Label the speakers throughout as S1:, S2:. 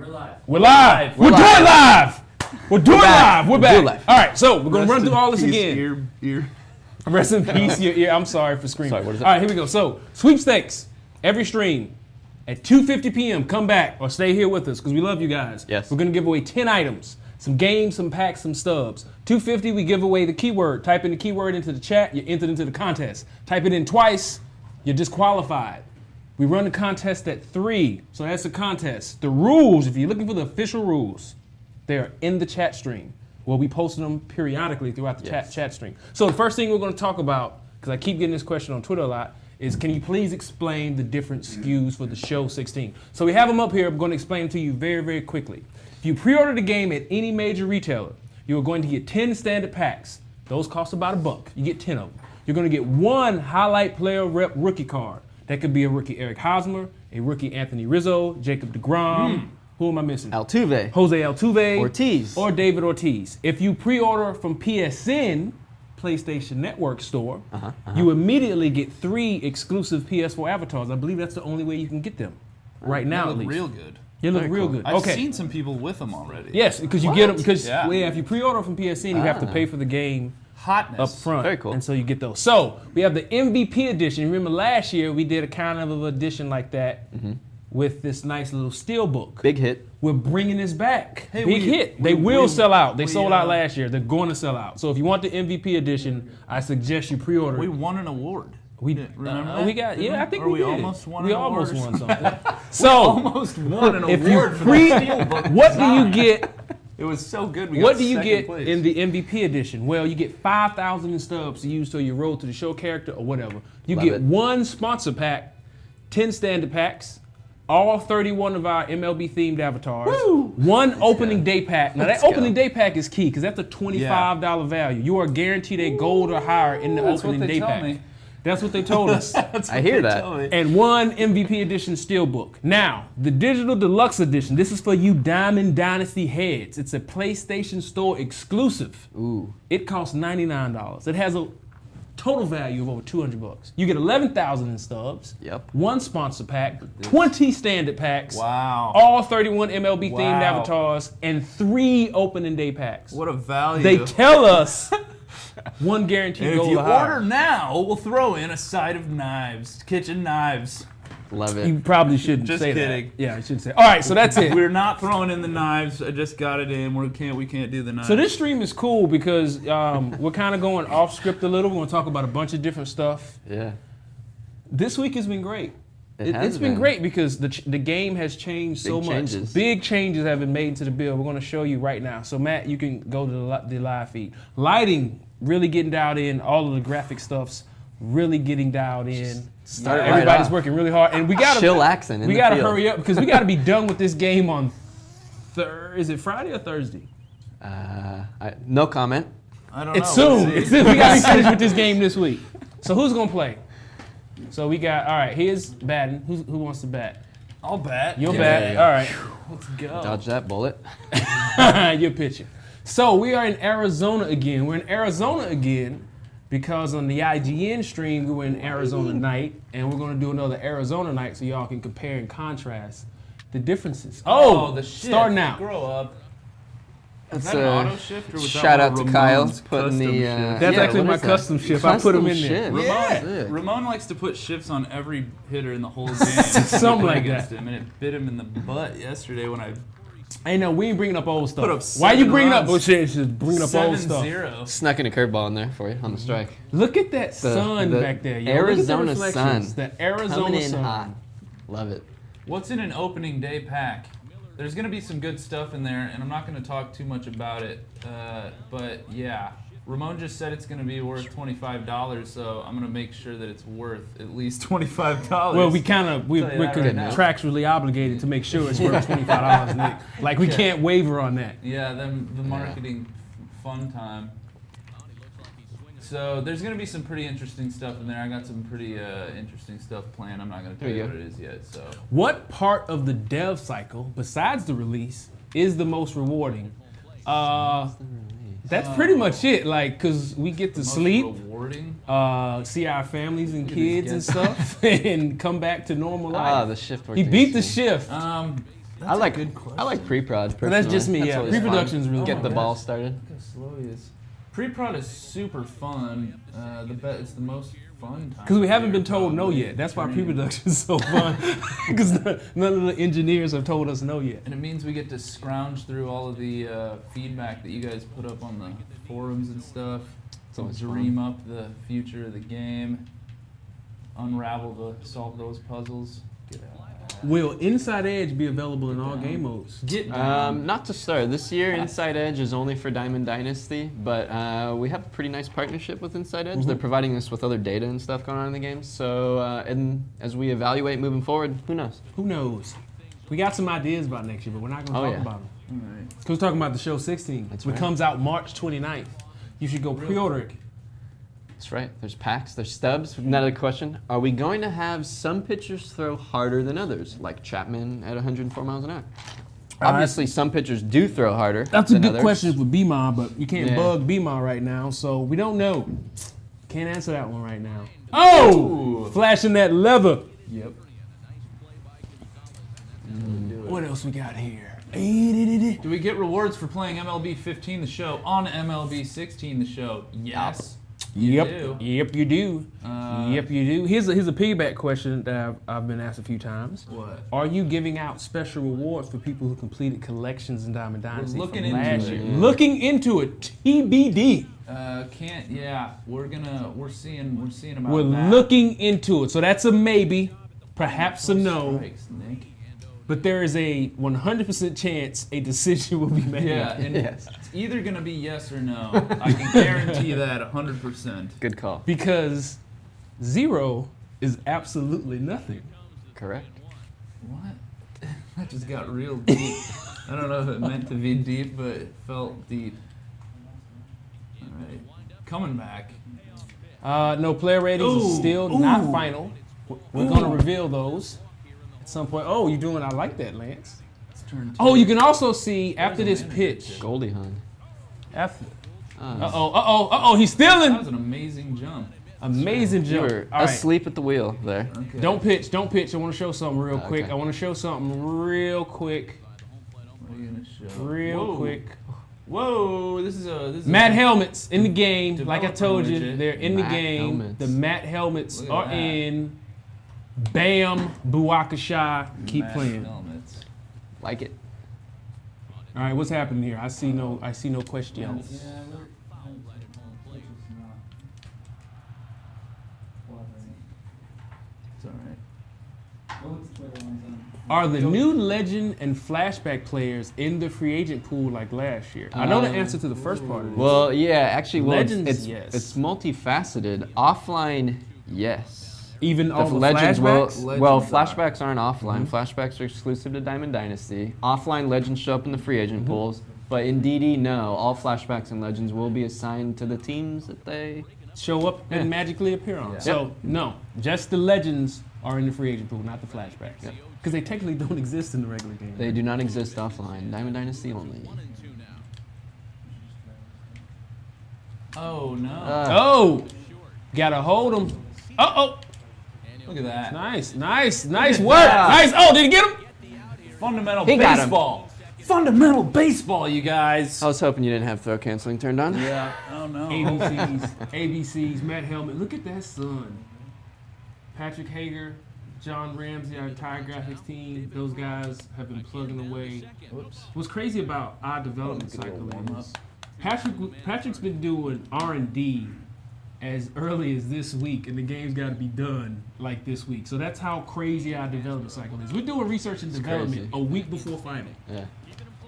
S1: We're live. We're doing live. We're doing live. We're back. All right, so we're going to run through all this again.
S2: Ear.
S1: Rest in peace, your ear. I'm sorry for screaming.
S3: Sorry, what is it?
S1: All right, here we go. So, sweepstakes. Every stream at 2:50 p.m. Come back or stay here with us because we love you guys.
S3: Yes.
S1: We're going to give away 10 items. Some games, some packs, some stubs. 250, we give away the keyword. Type in the keyword into the chat, you're entered into the contest. Type it in twice, you're disqualified. We run the contest at 3, so that's the contest. The rules, if you're looking for the official rules, they're in the chat stream. We'll be posting them periodically throughout the chat stream. So the first thing we're going to talk about, because I keep getting this question on Twitter a lot, is can you please explain the different SKUs for the Show 16? So we have them up here. I'm going to explain them to you very, very quickly. If you pre-order the game at any major retailer, you are going to get 10 standard packs. Those cost about $1. You get 10 of them. You're going to get 1 highlight player rep rookie card. That could be a rookie Eric Hosmer, a rookie Anthony Rizzo, Jacob deGrom. Who am I missing?
S3: Altuve.
S1: Jose Altuve.
S3: Ortiz.
S1: Or David Ortiz. If you pre-order from PSN, PlayStation Network store, you immediately get 3 exclusive PS4 avatars. I believe that's the only way you can get them right now, at least.
S2: Real good.
S1: You look real good.
S2: I've seen some people with them already.
S1: Yes, because you get them. Because if you pre-order from PSN, you have to pay for the game
S2: Hotness.
S1: up front.
S3: Very cool.
S1: And so you get those. So we have the MVP edition. Remember last year we did a kind of edition like that with this nice little steel book.
S3: Big hit.
S1: We're bringing this back.
S2: Hey,
S1: Big hit. They will sell out. They sold out last year. They're going to sell out. So if you want the MVP edition, I suggest you pre-order.
S2: We won an award.
S1: We
S2: remember that?
S1: we got I think we did.
S2: Almost won
S1: we
S2: an
S1: almost
S2: award.
S1: won something. So
S2: Almost won an
S1: if
S2: award
S1: you
S2: for the steelbook
S1: what do you
S2: design.
S1: get?
S2: It was so good.
S1: What do you get in the MVP edition? Well, you get 5,000 in stubs to use to your Road to the Show character or whatever. You
S3: Love
S1: get
S3: it.
S1: 1 sponsor pack, 10 standard packs, all 31 of our MLB themed avatars, 1 opening day pack. Now that opening day pack is key because that's a $25 value. You are guaranteed a gold or higher in the opening day pack.
S2: Me.
S1: That's what they told us.
S3: I hear that.
S1: And 1 MVP edition steelbook. Now, the digital deluxe edition, this is for you Diamond Dynasty heads. It's a PlayStation Store exclusive.
S3: Ooh.
S1: It costs $99. It has a total value of over $200. You get 11,000 in stubs.
S3: Yep.
S1: 1 sponsor pack, 20 standard packs.
S2: Wow.
S1: All 31 MLB themed
S2: Wow.
S1: avatars, and 3 opening day packs.
S2: What a value.
S1: They tell us 1 guaranteed
S2: And
S1: gold
S2: if you
S1: or higher.
S2: order now, we'll throw in a side of knives, kitchen knives.
S3: Love it.
S1: You probably shouldn't
S2: Just
S1: say
S2: kidding.
S1: that. Yeah, I should say. All right, so that's it.
S2: We're not throwing in the knives. I just got it in. We can't do the knives.
S1: So this stream is cool because we're kind of going off script a little. We're going to talk about a bunch of different stuff.
S3: Yeah.
S1: This week has been great.
S3: It has
S1: It's been
S3: been.
S1: great because the game has changed so
S3: Big
S1: much.
S3: changes.
S1: Big changes have been made to the bill. We're going to show you right now. So Matt, you can go to the live feed. Lighting really getting dialed in. All of the graphic stuff's really getting dialed in.
S3: Start right
S1: Everybody's
S3: off.
S1: working really hard, and we got to
S3: Chillaxing in
S1: We
S3: the
S1: got to
S3: field.
S1: hurry up because we got to be done with this game on Is it Friday or Thursday?
S3: No comment.
S2: I don't know.
S1: It's soon.
S2: We'll see.
S1: It's soon. We got to be finished with this game this week. So who's gonna play? So we got. All right. Here's batting. Who wants to bat?
S2: I'll bet.
S1: You'll
S3: Yeah,
S1: bat.
S3: there you go.
S1: All right. Let's go.
S3: Dodge that bullet.
S1: You're pitching. So we are in Arizona again. We're in Arizona again because on the IGN stream we were in Arizona night, and we're gonna do another Arizona night so y'all can compare and contrast the differences. Oh,
S2: the shift.
S1: starting out.
S2: Grow up. Is
S3: That's
S2: that an auto shift or was that
S3: shout
S2: one
S3: out to
S2: of
S3: Kyle
S2: Ramon's
S3: putting
S2: custom
S3: the.
S2: shifts?
S1: That's actually
S3: what
S1: my
S3: is that?
S1: custom shift. I put 'em in
S3: Custom
S1: there.
S3: shift.
S2: Yeah,
S3: Sick.
S2: Ramon likes to put shifts on every hitter in the whole game.
S1: Something like
S2: against
S1: that.
S2: him, and it bit him in the butt yesterday when I
S1: Hey, no, we ain't bringing up old stuff.
S2: Put up
S1: Why you
S2: 7
S1: bringing up
S2: runs.
S1: bullshit? Just bringing up old stuff.
S2: 7-0.
S3: Snuck in a curveball in there for you on the strike.
S1: Look at that sun
S3: the
S1: back there. Yo.
S3: Arizona
S1: Look at the reflections.
S3: sun.
S1: The Arizona
S3: Coming in
S1: sun.
S3: hot. Love it.
S2: What's in an opening day pack? There's going to be some good stuff in there, and I'm not going to talk too much about it. But yeah, Ramon just said it's going to be worth $25, so I'm going to make sure that it's worth at least $25.
S1: Well, we kind of we're
S2: Tell you that right now.
S1: contractually obligated to make sure it's worth $25, Nick. Like we can't waver on that.
S2: Yeah, then the marketing fun time. So there's going to be some pretty interesting stuff in there. I got some pretty interesting stuff planned. I'm not going to tell
S3: There
S2: you
S3: you
S2: what
S3: go.
S2: it is yet. So
S1: What part of the dev cycle, besides the release, is the most rewarding? That's pretty much it. Like, cause we get to
S2: most
S1: sleep,
S2: rewarding.
S1: see our families and
S2: Look at these
S1: kids and
S2: guys.
S1: stuff, and come back to normal life.
S3: The shift worked.
S1: He beat the shift.
S3: I like
S1: good question.
S3: I like pre-prod.
S1: But that's just me.
S3: That's
S1: Yeah,
S3: always fun.
S1: pre-production's really
S3: Get
S1: fun.
S3: the ball started.
S2: Look how slow he is. Pre-prod is super fun. It's the most fun time.
S1: Because we haven't
S2: of
S1: been
S2: year,
S1: told no
S2: probably.
S1: yet. That's why
S2: Training.
S1: pre-production is so fun. Because none of the engineers have told us no yet.
S2: And it means we get to scrounge through all of the feedback that you guys put up on the forums and stuff.
S3: It's always
S2: Dream up the future of the game. Solve those puzzles. Get out.
S1: Will Inside Edge be available in all game modes?
S2: Get down.
S3: Not to start. This year, Inside Edge is only for Diamond Dynasty, but we have a pretty nice partnership with Inside Edge. They're providing us with other data and stuff going on in the game. So, and as we evaluate moving forward, who knows?
S1: Who knows? We got some ideas about next year, but we're not going to talk about them.
S2: All right.
S1: Because we're talking about the show 16,
S3: That's
S1: which
S3: right.
S1: comes out March 29th. You should go pre-order it.
S3: That's right. There's packs, there's stubs. Another question. Are we going to have some pitchers throw harder than others, like Chapman at 104 miles an hour? Obviously, some pitchers do throw harder.
S1: That's a
S3: than
S1: good
S3: others.
S1: question for B-Ma, but you can't
S3: Yeah.
S1: bug B-Ma right now, so we don't know. Can't answer that one right now. Oh!
S2: Ooh.
S1: Flashing that leather.
S2: Yep.
S1: What else we got here?
S2: Do we get rewards for playing MLB 15 the show on MLB 16 the show? Yes. You do.
S1: Yep, you do.
S2: Uh,
S1: Yep, you do. Here's a piggyback question that I've been asked a few times.
S2: What?
S1: Are you giving out special rewards for people who completed collections in Diamond Dynasty
S2: looking
S1: from
S2: into
S1: last
S2: it.
S1: year?
S3: Yeah.
S1: Looking into it. TBD.
S2: We're seeing about
S1: We're
S2: that.
S1: looking into it. So that's a maybe, perhaps a no,
S2: Strikes, Nick.
S1: but there is a 100% chance a decision will be made.
S2: Yeah, and
S3: Yes.
S2: it's either gonna be yes or no. I can guarantee that 100%.
S3: Good call.
S1: Because 0 is absolutely nothing.
S3: Correct.
S2: What? That just got real deep. I don't know if it meant to be deep, but it felt deep. All right, coming back.
S1: No, player ratings
S2: Ooh,
S1: is still
S2: ooh.
S1: not final. We're going to reveal those at some point. Oh, you're doing, I like that, Lance.
S2: Let's turn.
S1: Oh, you can also see after this pitch.
S3: Goldie Hunt.
S1: After,
S3: Uh,
S1: he's
S2: That
S1: stealing.
S2: was an amazing jump.
S1: Amazing
S3: you
S1: jump.
S3: were
S1: All right.
S3: asleep at the wheel there.
S2: Okay.
S1: Don't pitch. I want to show something real quick.
S3: Okay.
S1: I want to show something real quick.
S2: What are you gonna show?
S1: Real
S2: Whoa.
S1: quick.
S2: Whoa! This is
S1: Matte helmets in the game. Like I
S2: Developer
S1: told you,
S2: widget.
S1: they're in the
S3: Matte
S1: game.
S3: helmets.
S1: The matte helmets
S2: Look at
S1: are
S2: that.
S1: in. Bam, Buwakasha. Keep
S2: Matte
S1: playing.
S2: helmets.
S3: Like it.
S1: All right, what's happening here? I see no questions.
S2: Yeah, it's all right.
S1: Are the new legend and flashback players in the free agent pool like last year? I know the answer to the first part of this.
S3: Well, yeah, actually,
S1: Legends,
S3: it's
S1: yes.
S3: it's multifaceted. Offline, yes.
S1: Even all the
S3: legends
S1: flashbacks?
S3: well,
S2: Legends are.
S3: flashbacks aren't offline. Flashbacks are exclusive to Diamond Dynasty. Offline legends show up in the free agent pools, but in DD, no. All flashbacks and legends will be assigned to the teams that they.
S1: Show up
S3: Yeah.
S1: and magically appear on.
S2: Yeah.
S1: So, no, just the legends are in the free agent pool, not the flashbacks.
S3: Yep.
S1: Because they technically don't exist in the regular game.
S3: They do not exist offline. Diamond Dynasty only.
S2: Oh no!
S1: Oh! Gotta hold them. Uh-oh!
S2: Look at that.
S1: Nice work!
S2: that.
S1: Nice! Oh, did he get him?
S2: Fundamental
S3: He got him.
S2: baseball. Fundamental baseball, you guys.
S3: I was hoping you didn't have throw canceling turned on.
S2: Yeah. Oh no.
S1: ABCs, Matt Helmet. Look at that son. Patrick Hager, John Ramsey, our entire graphics team, those guys have been plugging away.
S2: Whoops.
S1: What's crazy about our development
S2: Get a little
S1: cycle
S2: warm
S1: is Patrick's been doing R&D as early as this week, and the game's got to be done like this week. So that's how crazy our development cycle is. We're doing research and development
S3: crazy.
S1: a week before final.
S3: Yeah.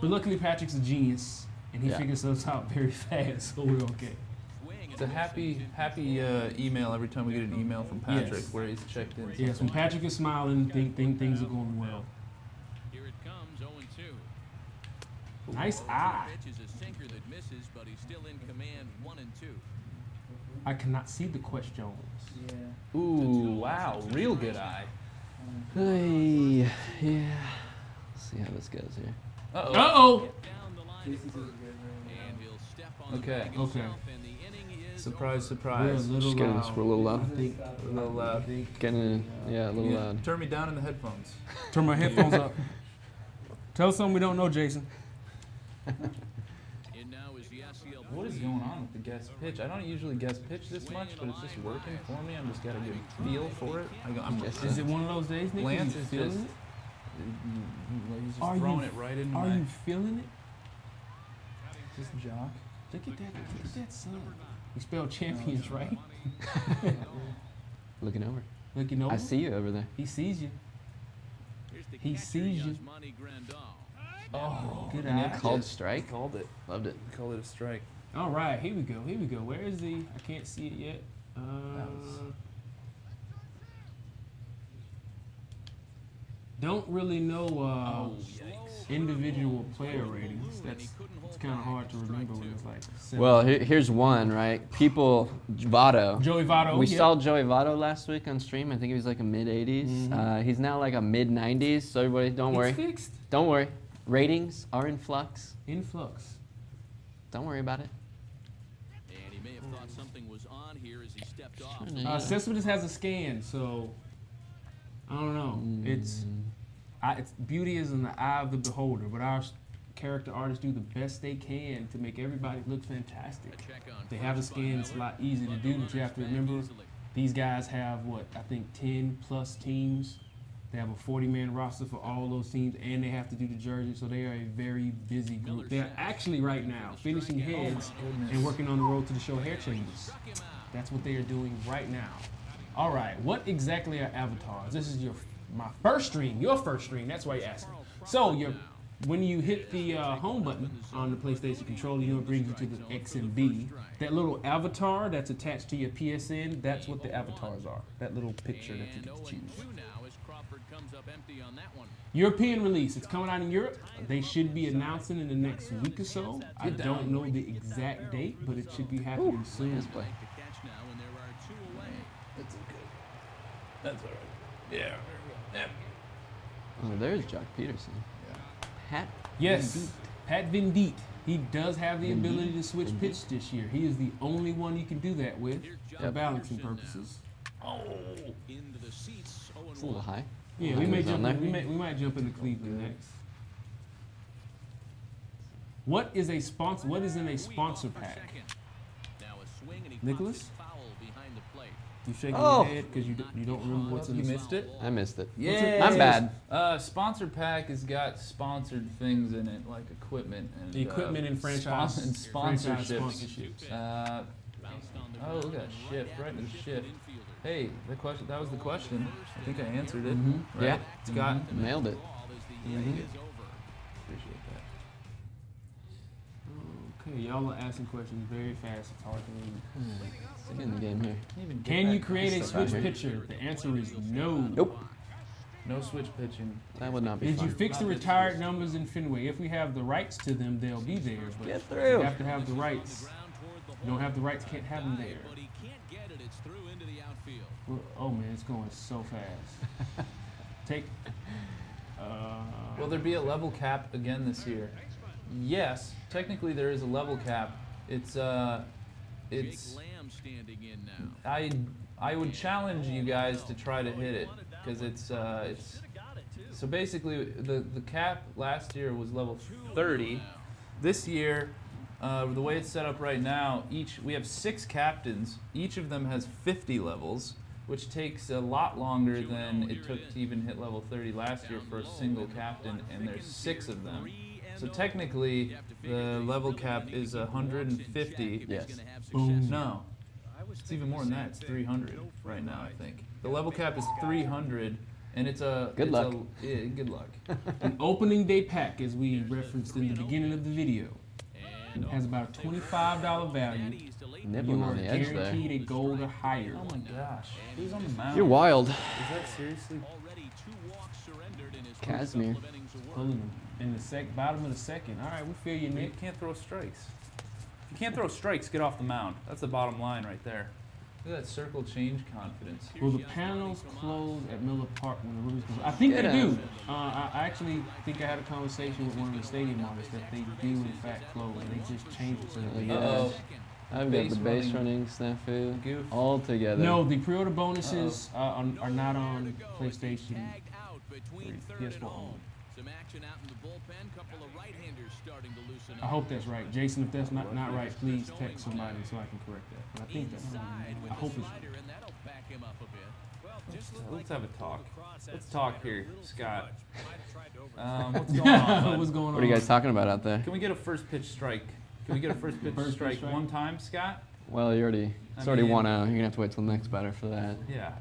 S1: But luckily, Patrick's a genius, and he
S3: Yeah.
S1: figures those out very fast, so we're okay.
S2: It's a happy email every time we get an email from Patrick
S1: Yes.
S2: where he's checked in.
S1: Yes, when Patrick is smiling, things are going well.
S4: Here it comes, 0-2.
S1: Nice eye.
S4: Pitch is a sinker that misses, but he's still in command, 1-2.
S1: I cannot see the questions.
S2: Ooh, wow, real good eye.
S3: Hey, yeah. Let's see how this goes here.
S2: Uh-oh.
S1: Uh-oh!
S4: Down the line at first, and he'll step on
S2: Okay.
S4: the bag
S1: Okay.
S4: himself, and the inning is
S2: Surprise,
S1: We're a
S2: surprise.
S1: little
S3: Just getting
S1: loud.
S3: this, we're a little loud.
S1: I think,
S2: A little loud.
S3: Getting, yeah, a little
S2: You
S3: loud.
S2: turn me down in the headphones.
S1: turn my headphones up. Tell us something we don't know, Jason.
S4: And now is the SEL.
S2: What is going on with the guest pitch? I don't usually guest pitch this much, but it's just working for me. I'm just got a good feel for it.
S1: Is it one of those days, Nick?
S2: Lance
S1: you
S2: is
S1: feeling
S2: just,
S1: it?
S2: he's just
S1: Are
S2: throwing
S1: you-
S2: it right in
S1: Are
S2: my
S1: you feeling it?
S2: just jock.
S1: Look at that sun. You spell champions, right?
S3: Looking over.
S1: Looking over.
S3: I see you over there.
S1: He sees you.
S4: Here's the
S1: He
S4: catcher,
S1: sees you.
S4: Yasmani Grandal.
S2: Oh,
S1: Good
S2: and
S1: eye.
S2: it
S3: Called
S2: just-
S3: strike.
S2: Called it.
S3: Loved it.
S2: Called it a strike.
S1: All right, here we go. Here we go. Where is the? I can't see it yet.
S2: was-
S1: Don't really know
S2: Yikes.
S1: individual player ratings. It's kind of hard to remember when it's like. Seven.
S3: Well, here's one, right? People, Votto.
S1: Joey Votto.
S3: We
S1: yeah.
S3: saw Joey Votto last week on stream. I think he was like a mid-80s. He's now like a mid-90s. So everybody, don't worry.
S1: It's fixed.
S3: Don't worry. Ratings are in flux.
S1: Influx.
S3: Don't worry about it.
S4: And he may have thought something was on here as he stepped off.
S1: Cespedes has a scan, so I don't know. It's beauty is in the eye of the beholder, but our character artists do the best they can to make everybody look fantastic.
S4: Check on
S1: They have a scan, it's a lot easier to do, but you have to remember these guys have what, I think 10 plus teams. They have a 40-man roster for all those teams, and they have to do the jersey, so they are a very busy group. They're actually right now finishing heads and working on the road to the show hair changes. That's what they are doing right now. All right, what exactly are avatars? This is my first stream, your first stream. That's why you're asking. So when you hit the home button on the PlayStation controller, it brings you to the X and B. That little avatar that's attached to your PSN, that's what the avatars are. That little picture that you get to choose.
S4: 0-2 now as Crawford comes up empty on that one.
S1: European release. It's coming out in Europe. They should be announcing in the next week or so. I don't know the exact date, but it should be happening soon.
S3: Nice play.
S4: The catch now, and there are 2 away.
S2: That's okay. That's all right. Yeah. Yeah.
S3: Oh, there's Jock Peterson. Pat.
S1: Yes, Pat Venditte. He does have the ability to switch pitch this year. He is the only one you can do that with for balancing purposes.
S2: Oh.
S4: Into the seats, 0-1.
S3: It's a little high.
S1: Yeah, we may
S3: He's on
S1: jump.
S3: there.
S1: We might jump into Cleveland next. What is a sponsor? What is in a sponsor pack?
S4: Now a swing, and he
S1: Nicholas?
S4: pops his foul behind the plate.
S1: You shaking
S3: Oh.
S1: your head because you don't remember what's in
S2: You
S1: the
S2: missed it?
S3: I missed it.
S2: Yeah.
S3: I'm bad.
S2: Sponsor pack has got sponsored things in it, like equipment and
S1: The equipment and franchise
S2: and
S1: franchise
S2: sponsorships.
S1: sponsorships.
S2: Oh, look at that shift, right in the shift. Hey, the question. That was the question. I think I answered it. Right?
S3: Yeah.
S2: It's got.
S3: Nailed it.
S4: Ball as the inning is over.
S2: Appreciate that.
S1: Okay, y'all are asking questions very fast. It's hard to read.
S3: Let's get in the game here.
S1: Can you create a
S3: stuff out
S1: switch
S3: here.
S1: pitcher? The answer is no.
S3: Nope.
S2: No switch pitching.
S3: That would not be
S1: Did
S3: fun.
S1: you fix the retired numbers in Fenway? If we have the rights to them, they'll be there. But
S3: Get through.
S1: you have to have the rights.
S4: Ground toward the
S1: You don't have the rights, can't have them there.
S4: but he can't get it. It's through into the outfield.
S1: Well, oh man, it's going so fast. Take.
S2: Will there be a level cap again this year? Yes, technically there is a level cap. It's
S4: Jake Lamb standing in now.
S2: I would challenge you guys to try to hit it because it's so basically the cap last year was level 30. This year, the way it's set up right now, we have 6 captains. Each of them has 50 levels, which takes a lot longer than it took to even hit level 30 last year for a single captain, and there's 6 of them. So technically, the level cap is 150.
S3: Yes.
S2: No, it's even more than that. It's 300 right now, I think. The level cap is 300, and it's a
S3: Good luck.
S2: Yeah, good luck.
S1: An opening day pack, as we referenced in the beginning of the video, has about a $25 value. You
S3: Nibbling
S1: are
S3: on the edge there.
S1: guaranteed a gold or higher.
S2: Oh my gosh, who's on the mound?
S3: You're wild.
S2: Is that seriously?
S4: Already 2 walks surrendered in his first
S3: Casimir.
S4: couple of innings of work.
S1: Pulling them in the bottom of the second. All right, we feel you,
S2: You
S1: Nick.
S2: can't throw strikes. If you can't throw strikes, get off the mound. That's the bottom line right there. Look at that circle change confidence.
S1: Will the panels close at Miller Park when the rooms close? I think they
S3: Get
S1: do.
S3: out.
S1: I actually think I had a conversation with one of the stadium artists that they do in fact close. They just changed it so that they
S2: Uh-oh.
S3: I've got the
S2: Base
S3: base
S2: running
S3: running snafu
S2: goof.
S3: all together.
S1: No, the pre-order bonuses are not on PlayStation
S4: Tagged out between
S1: 3.
S4: third and
S1: PS4
S4: home.
S1: only.
S4: So Some action out in the bullpen. Couple of right-handers starting to loosen up.
S1: I hope that's right. Jason, if that's not right, please text somebody so I can correct that. But I think that's
S4: Inside with
S1: I hope
S4: the
S1: it's
S4: slider, and that'll back him up a bit.
S2: Let's have a talk. Let's talk here, Scott. What's going on, bud?
S1: What's going on?
S3: What are you guys talking about out there?
S2: Can we get a first pitch strike? Can we get a first pitch
S1: First pitch
S2: strike
S1: strike?
S2: one time, Scott?
S3: Well, it's already 1-0. You're gonna have to wait till the next batter for that.
S2: Yeah.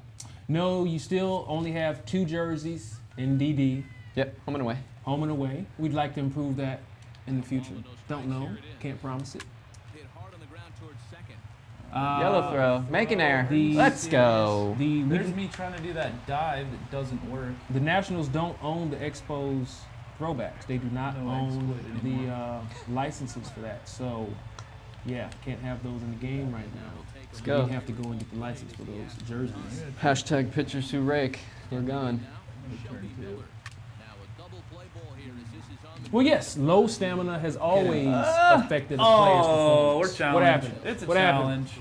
S1: No, you still only have 2 jerseys in DD,
S3: Yep, home and away.
S1: home and away. We'd like to improve that in the future. Don't know, can't promise it.
S4: Hit hard on the ground towards second.
S3: Yellow throw, make an error.
S1: the-
S3: Let's go.
S2: There's me trying to do that dive that doesn't work.
S1: The Nationals don't own the Expos throwbacks. They do not
S2: No
S1: own
S2: exploit
S1: the
S2: anymore.
S1: licenses for that. So, yeah, can't have those in the game right now.
S3: Let's go.
S1: We have to go and get the license for those jerseys.
S3: Hashtag pitchers who rake. We're going.
S4: Shelby Miller. Now a double play ball here as this is on the
S1: Well, yes, low stamina has always affected a player's performance. What happened?
S2: It's a
S1: What happened?
S2: challenge.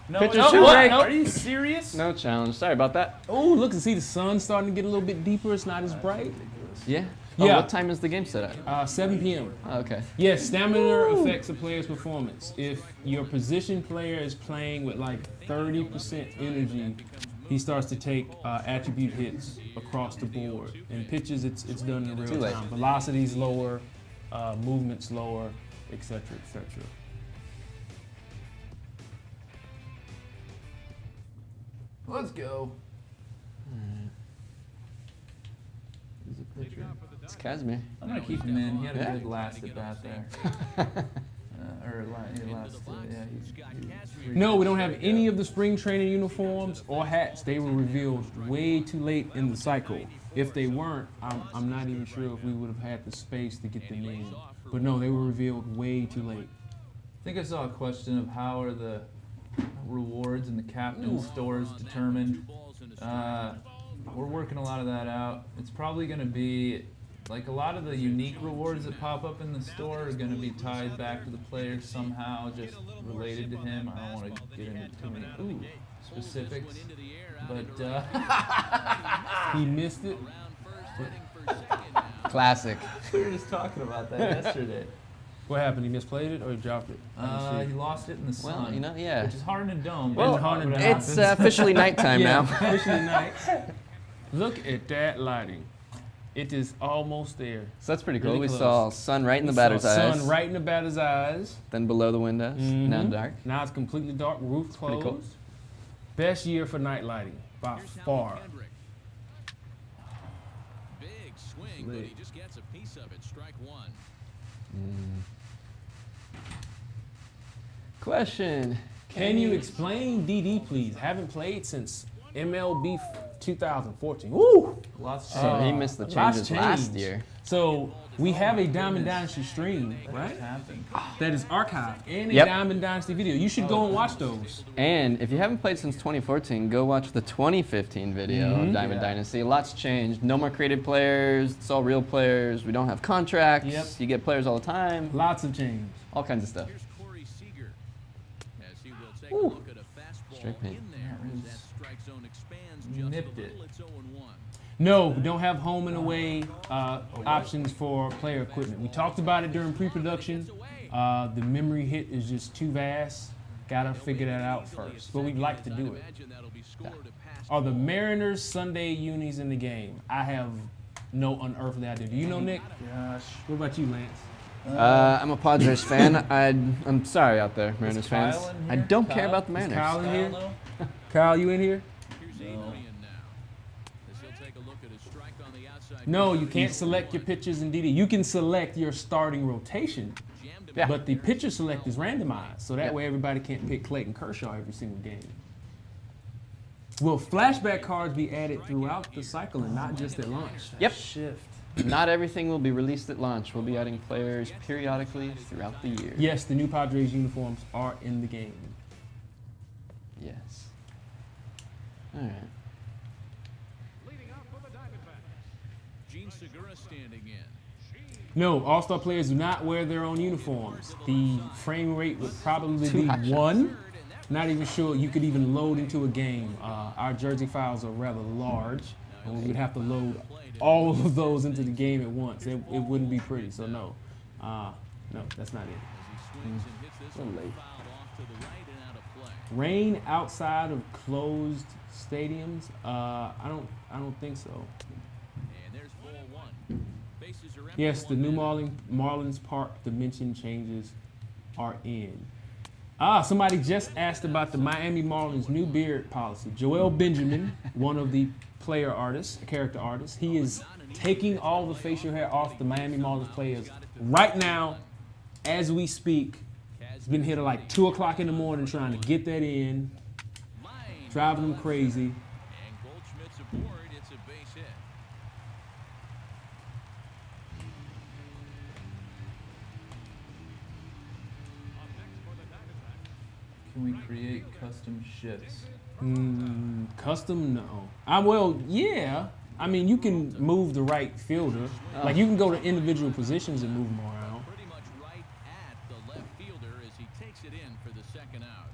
S2: No,
S3: Pitcher
S2: no,
S3: should
S2: what?
S3: rake.
S2: Are you serious?
S3: No challenge. Sorry about that.
S1: Oh, look and see the sun starting to get a little bit deeper. It's not as bright.
S3: Yeah.
S1: Yeah.
S3: What time is the game set at?
S1: 7 p.m.
S3: Oh, okay.
S1: Yes, stamina affects a player's performance. If your position player is playing with like 30% energy, he starts to take attribute hits across the board. In pitches, it's done in real
S3: Too late.
S1: time. Velocity's lower, movement's lower, etc., etc.
S2: Let's go.
S3: It's Casimir.
S2: I'm gonna keep him in. He had a
S3: Yeah.
S2: good last at bat there.
S1: No, we don't have any of the spring training uniforms or hats. They were revealed way too late in the cycle. If they weren't, I'm not even sure if we would have had the space to get them in. But no, they were revealed way too late.
S2: I think I saw a question of how are the rewards and the captain stores determined. We're working a lot of that out. It's probably going to be like a lot of the unique rewards that pop up in the store are going to be tied back to the player somehow, just related to him. I don't want to get into too many specifics, but
S1: He missed it.
S3: Classic.
S2: we were just talking about that yesterday.
S1: What happened? He misplayed it or he dropped it?
S2: He lost it in the sun,
S3: Well, yeah.
S2: which is hard in a dome.
S3: Well,
S2: but
S1: hard in a
S3: It's officially nighttime
S1: Yeah,
S3: now.
S1: officially night. Look at that lighting. It is almost there.
S3: So that's pretty cool.
S1: Really
S3: We
S1: close.
S3: saw sun right in the
S1: We
S3: batter's
S1: saw
S3: eyes.
S1: Sun right in the batter's eyes.
S3: Then below the windows. Now
S1: Mhm.
S3: dark.
S1: Now it's completely dark. Roof
S3: pretty
S1: closed.
S3: cool.
S1: Best year for night lighting by far.
S4: Big swing, but he just gets a piece of it. Strike one.
S3: Question.
S1: Can you explain DD, please? Haven't played since MLB 2014. Woo!
S2: Lots
S3: So
S2: of
S3: he missed the
S1: lots
S3: changes last
S1: changed.
S3: year.
S1: So we have a Diamond Dynasty stream, right?
S2: happened.
S1: That is archived and a
S3: Yep.
S1: Diamond Dynasty video. You should go and watch those.
S3: And if you haven't played since 2014, go watch the 2015 video of Diamond
S2: Yeah.
S3: Dynasty. Lots changed. No more created players. It's all real players. We don't have contracts.
S1: Yep.
S3: You get players all the time.
S1: Lots of change.
S3: All kinds of stuff.
S4: Here's Corey Seager as he will take
S3: Ooh.
S4: a look at a fastball
S3: Straight pain.
S4: in there as that strike zone expands just
S2: Nipped
S4: a
S2: it.
S4: little. It's 0-1.
S1: No, we don't have home and away options for player equipment. We talked about it during pre-production. The memory hit is just too vast. Gotta figure that out first. But we'd like to do it.
S4: Imagine that'll be scored a pass.
S1: Are the Mariners Sunday unis in the game? I have no unearthly idea. Do you know, Nick?
S2: Gosh.
S1: What about you, Lance?
S3: I'm a Padres fan. I'm sorry out there, Mariners
S2: Kyle
S3: fans.
S2: in
S3: I
S2: here?
S3: don't care
S2: Kyle?
S3: about the
S1: Is
S3: Mariners.
S1: Kyle in here?
S2: Kyle, no?
S1: Kyle, you in here?
S4: Here's Adrian now. As he'll take a look at his strike on the outside.
S1: No, you can't select your pitchers in DD. You can select your starting rotation,
S4: Jammed him
S3: Yeah.
S1: but the pitcher select is randomized, so that
S3: Yep.
S1: way everybody can't pick Clayton Kershaw every single game. Will flashback cards be added throughout the cycle and not just at launch?
S3: Yep.
S2: Shift.
S3: Not everything will be released at launch. We'll be adding players periodically throughout the year.
S1: Yes, the new Padres uniforms are in the game.
S3: Yes. All right.
S4: Gene Segura standing in.
S1: No, All-Star players do not wear their own uniforms. The frame rate would probably
S3: Two
S1: be
S3: hot shots.
S1: 1. Not even sure you could even load into a game. Our jersey files are rather large, And we would have to load all of those into the game at once. It wouldn't be pretty. So no, no, that's not it.
S3: A little late.
S1: Rain outside of closed stadiums? I don't think so. Yes, the new Marlins Park dimension changes are in. Somebody just asked about the Miami Marlins new beard policy. Joel Benjamin, one of the character artists, he is taking all the facial hair off the Miami Marlins players right now as we speak. He's been here till like 2 o'clock in the morning trying to get that in, driving them crazy.
S2: Can we create custom shifts?
S1: Custom, no. Well, yeah. I mean, you can move the right fielder. Like, you can go to individual positions and move them around.
S4: Pretty much right at the left fielder as he takes it in for the second out.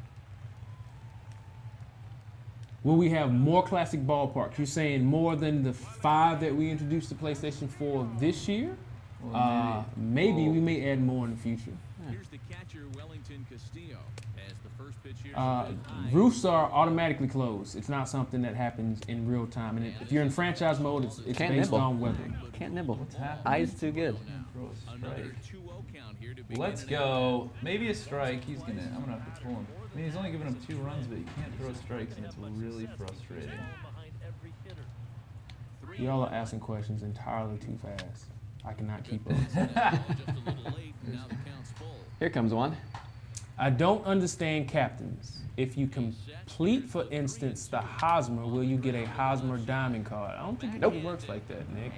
S1: Will we have more classic ballparks? You're saying more than the 5 that we introduced to PlayStation 4 this year?
S2: Well,
S1: Maybe we may add more in the future.
S4: Here's the catcher, Wellington Castillo, as the first pitch here.
S1: Roofs are automatically closed. It's not something that happens in real time. And if you're in franchise mode, it's
S3: Can't
S1: based
S3: nibble.
S1: on weather.
S3: Can't nibble.
S2: What's happening?
S3: Eyes too good.
S2: Throw a
S4: Another
S2: strike.
S4: 2-0 count here to begin
S2: Let's
S4: the
S2: go. Maybe a strike. I'm gonna have to pull him. I mean, he's only given up 2 runs, but he can't throw strikes, and it's really frustrating.
S1: Y'all are asking questions entirely too fast. I cannot keep up.
S4: just a little late. Now the count's full.
S3: Here comes one.
S1: I don't understand captains. If you complete, for instance, the Hosmer, will you get a Hosmer diamond card? I don't think it really works like that, Nick.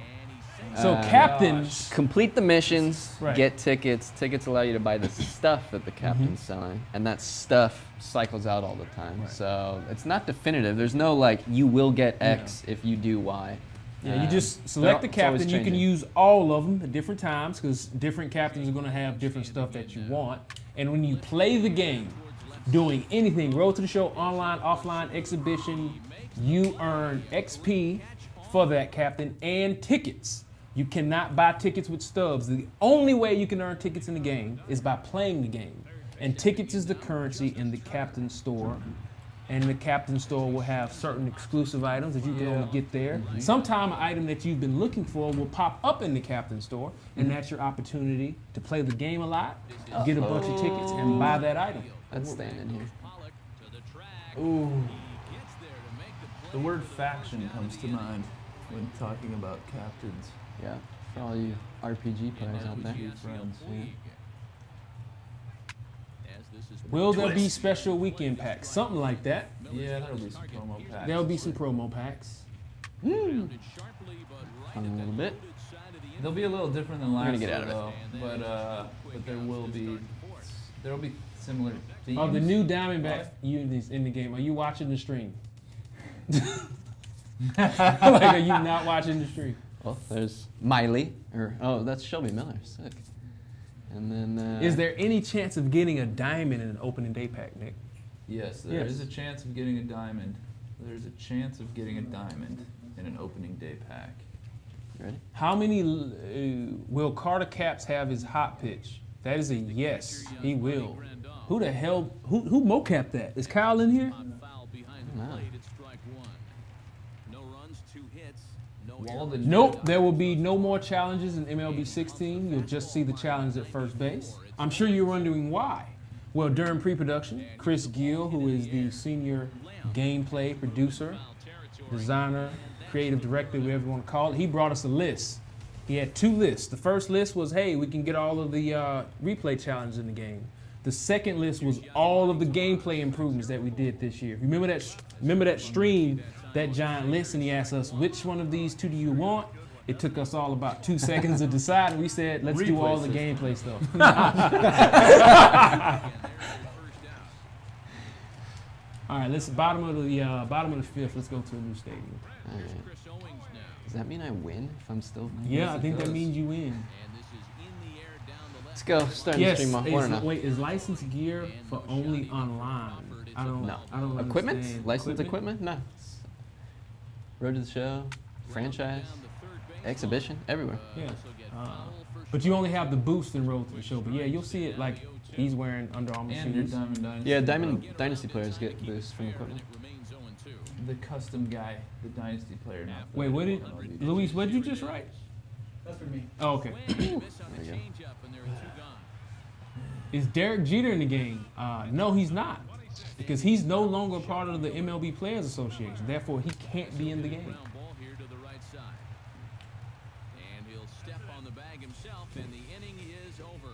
S1: So captains,
S3: Complete the missions,
S1: Right.
S3: get tickets. Tickets allow you to buy the stuff that the captain's selling, and that stuff cycles out all the time.
S1: Right.
S3: So it's not definitive. There's no like you will get X if you do Y.
S1: yeah, you just select the
S3: it's always
S1: captain. You can
S3: changing.
S1: use all of them at different times because different captains are going to have different stuff that you want. And when you play the game, doing anything, Road to the Show, online, offline, exhibition, you earn XP for that captain and tickets. You cannot buy tickets with stubs. The only way you can earn tickets in the game is by playing the game. And tickets is the currency in the captain store. And the captain store will have certain exclusive items that you can only get there. Sometime an item that you've been looking for will pop up in the captain store, and that's your opportunity to play the game a lot, get a bunch of tickets, and buy that item.
S3: Let's stand in here.
S4: Pollock to the track.
S2: Ooh.
S4: He gets there to make the play.
S2: The word faction comes to mind when talking about captains.
S3: Yeah, for all you RPG players out there.
S2: Friends.
S4: As this is
S1: Will there be special weekend packs? Something like that.
S2: Yeah, there'll be some promo packs.
S1: There'll be some promo packs.
S4: rounded sharply, but right
S3: Hung a
S4: at
S3: little
S4: the
S3: bit.
S4: loaded side of the
S2: They'll be a little different than last
S3: gonna get
S2: year,
S3: out of it.
S2: though. But there will be similar themes.
S1: Oh, the new Diamondback units in the game. Are you watching the stream? Like, are you not watching the stream?
S3: Well, there's Miley, that's Shelby Miller. Sick. And then
S1: Is there any chance of getting a diamond in an opening day pack, Nick?
S2: Yes, there
S1: Yes.
S2: is a chance of getting a diamond. There's a chance of getting a diamond in an opening day pack.
S3: You ready?
S1: How many will Carter Caps have his hot pitch? That is a yes. He will. Who the hell? Who mocapped that? Is Kyle in here?
S4: foul behind the
S3: No.
S4: plate at strike one. No runs, 2 hits, no
S2: Walden.
S4: errors.
S1: Nope. There will be no more challenges in MLB 16. You'll just see the challenge at first base. I'm sure you're wondering why. Well, during pre-production, Chris Gill, who is the senior gameplay producer, designer, creative director, whatever you want to call it, he brought us a list. He had 2 lists. The first list was, hey, we can get all of the replay challenges in the game. The second list was all of the gameplay improvements that we did this year. Remember that stream, that giant list, and he asked us, which one of these 2 do you want? It took us all about 2 seconds to decide, and we said, let's do all the gameplay stuff. All right, let's bottom of the 5th. Let's go to a new stadium.
S3: All right.
S4: Chris Owings now.
S3: Does that mean I win if I'm still?
S1: Yeah, I think that
S2: does.
S1: means you win.
S4: And this is in the air down the left.
S3: Let's go. Starting
S1: Yes.
S3: the stream off. One or no?
S1: Wait, is licensed gear for only online? I don't.
S3: No.
S1: I don't
S3: Equipment?
S1: understand.
S3: Licensed equipment? No. Road to the Show. franchise, exhibition, everywhere.
S1: Yeah. But you only have the boost in Road to the Show. But yeah, you'll see it like he's wearing Under Armour
S2: And your
S1: shoes.
S2: Diamond Dynasty.
S3: Yeah, Diamond Dynasty players get boosts from equipment.
S2: The custom guy, the Dynasty player. Not the
S1: Wait, what did
S2: MLB.
S1: Luis? What did you just write?
S5: That's for me.
S1: Oh, okay.
S3: There you go.
S1: Is Derek Jeter in the game? No, he's not, because he's no longer part of the MLB Players Association. Therefore, he can't be in the game.
S4: Ball here to the right side. And he'll step on the bag himself, and the inning is over.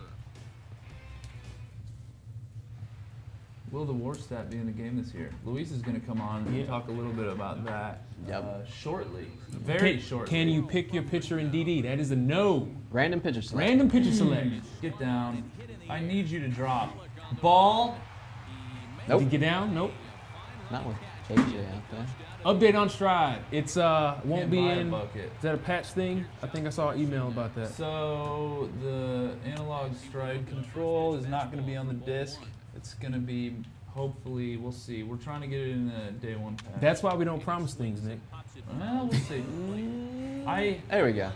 S2: Will the WAR stat be in the game this year? Luis is going to come on and talk a little bit about that shortly. Very shortly.
S1: Can you pick your pitcher in DD? That is a no.
S3: Random pitcher select.
S1: Random pitcher select.
S2: Get down. I need you to drop. Ball.
S3: Nope.
S1: Did you get down? Nope.
S3: Not with AJ out there.
S1: Update on Stride. It's won't
S2: Can't
S1: be
S2: buy a
S1: in.
S2: bucket.
S1: Is that a patch thing? I think I saw an email about that.
S2: So the analog stride control is not going to be on the disc. It's going to be, hopefully, we'll see. We're trying to get it in the day one patch.
S1: That's why we don't promise things, Nick.
S2: Well, we'll see.
S3: There we go.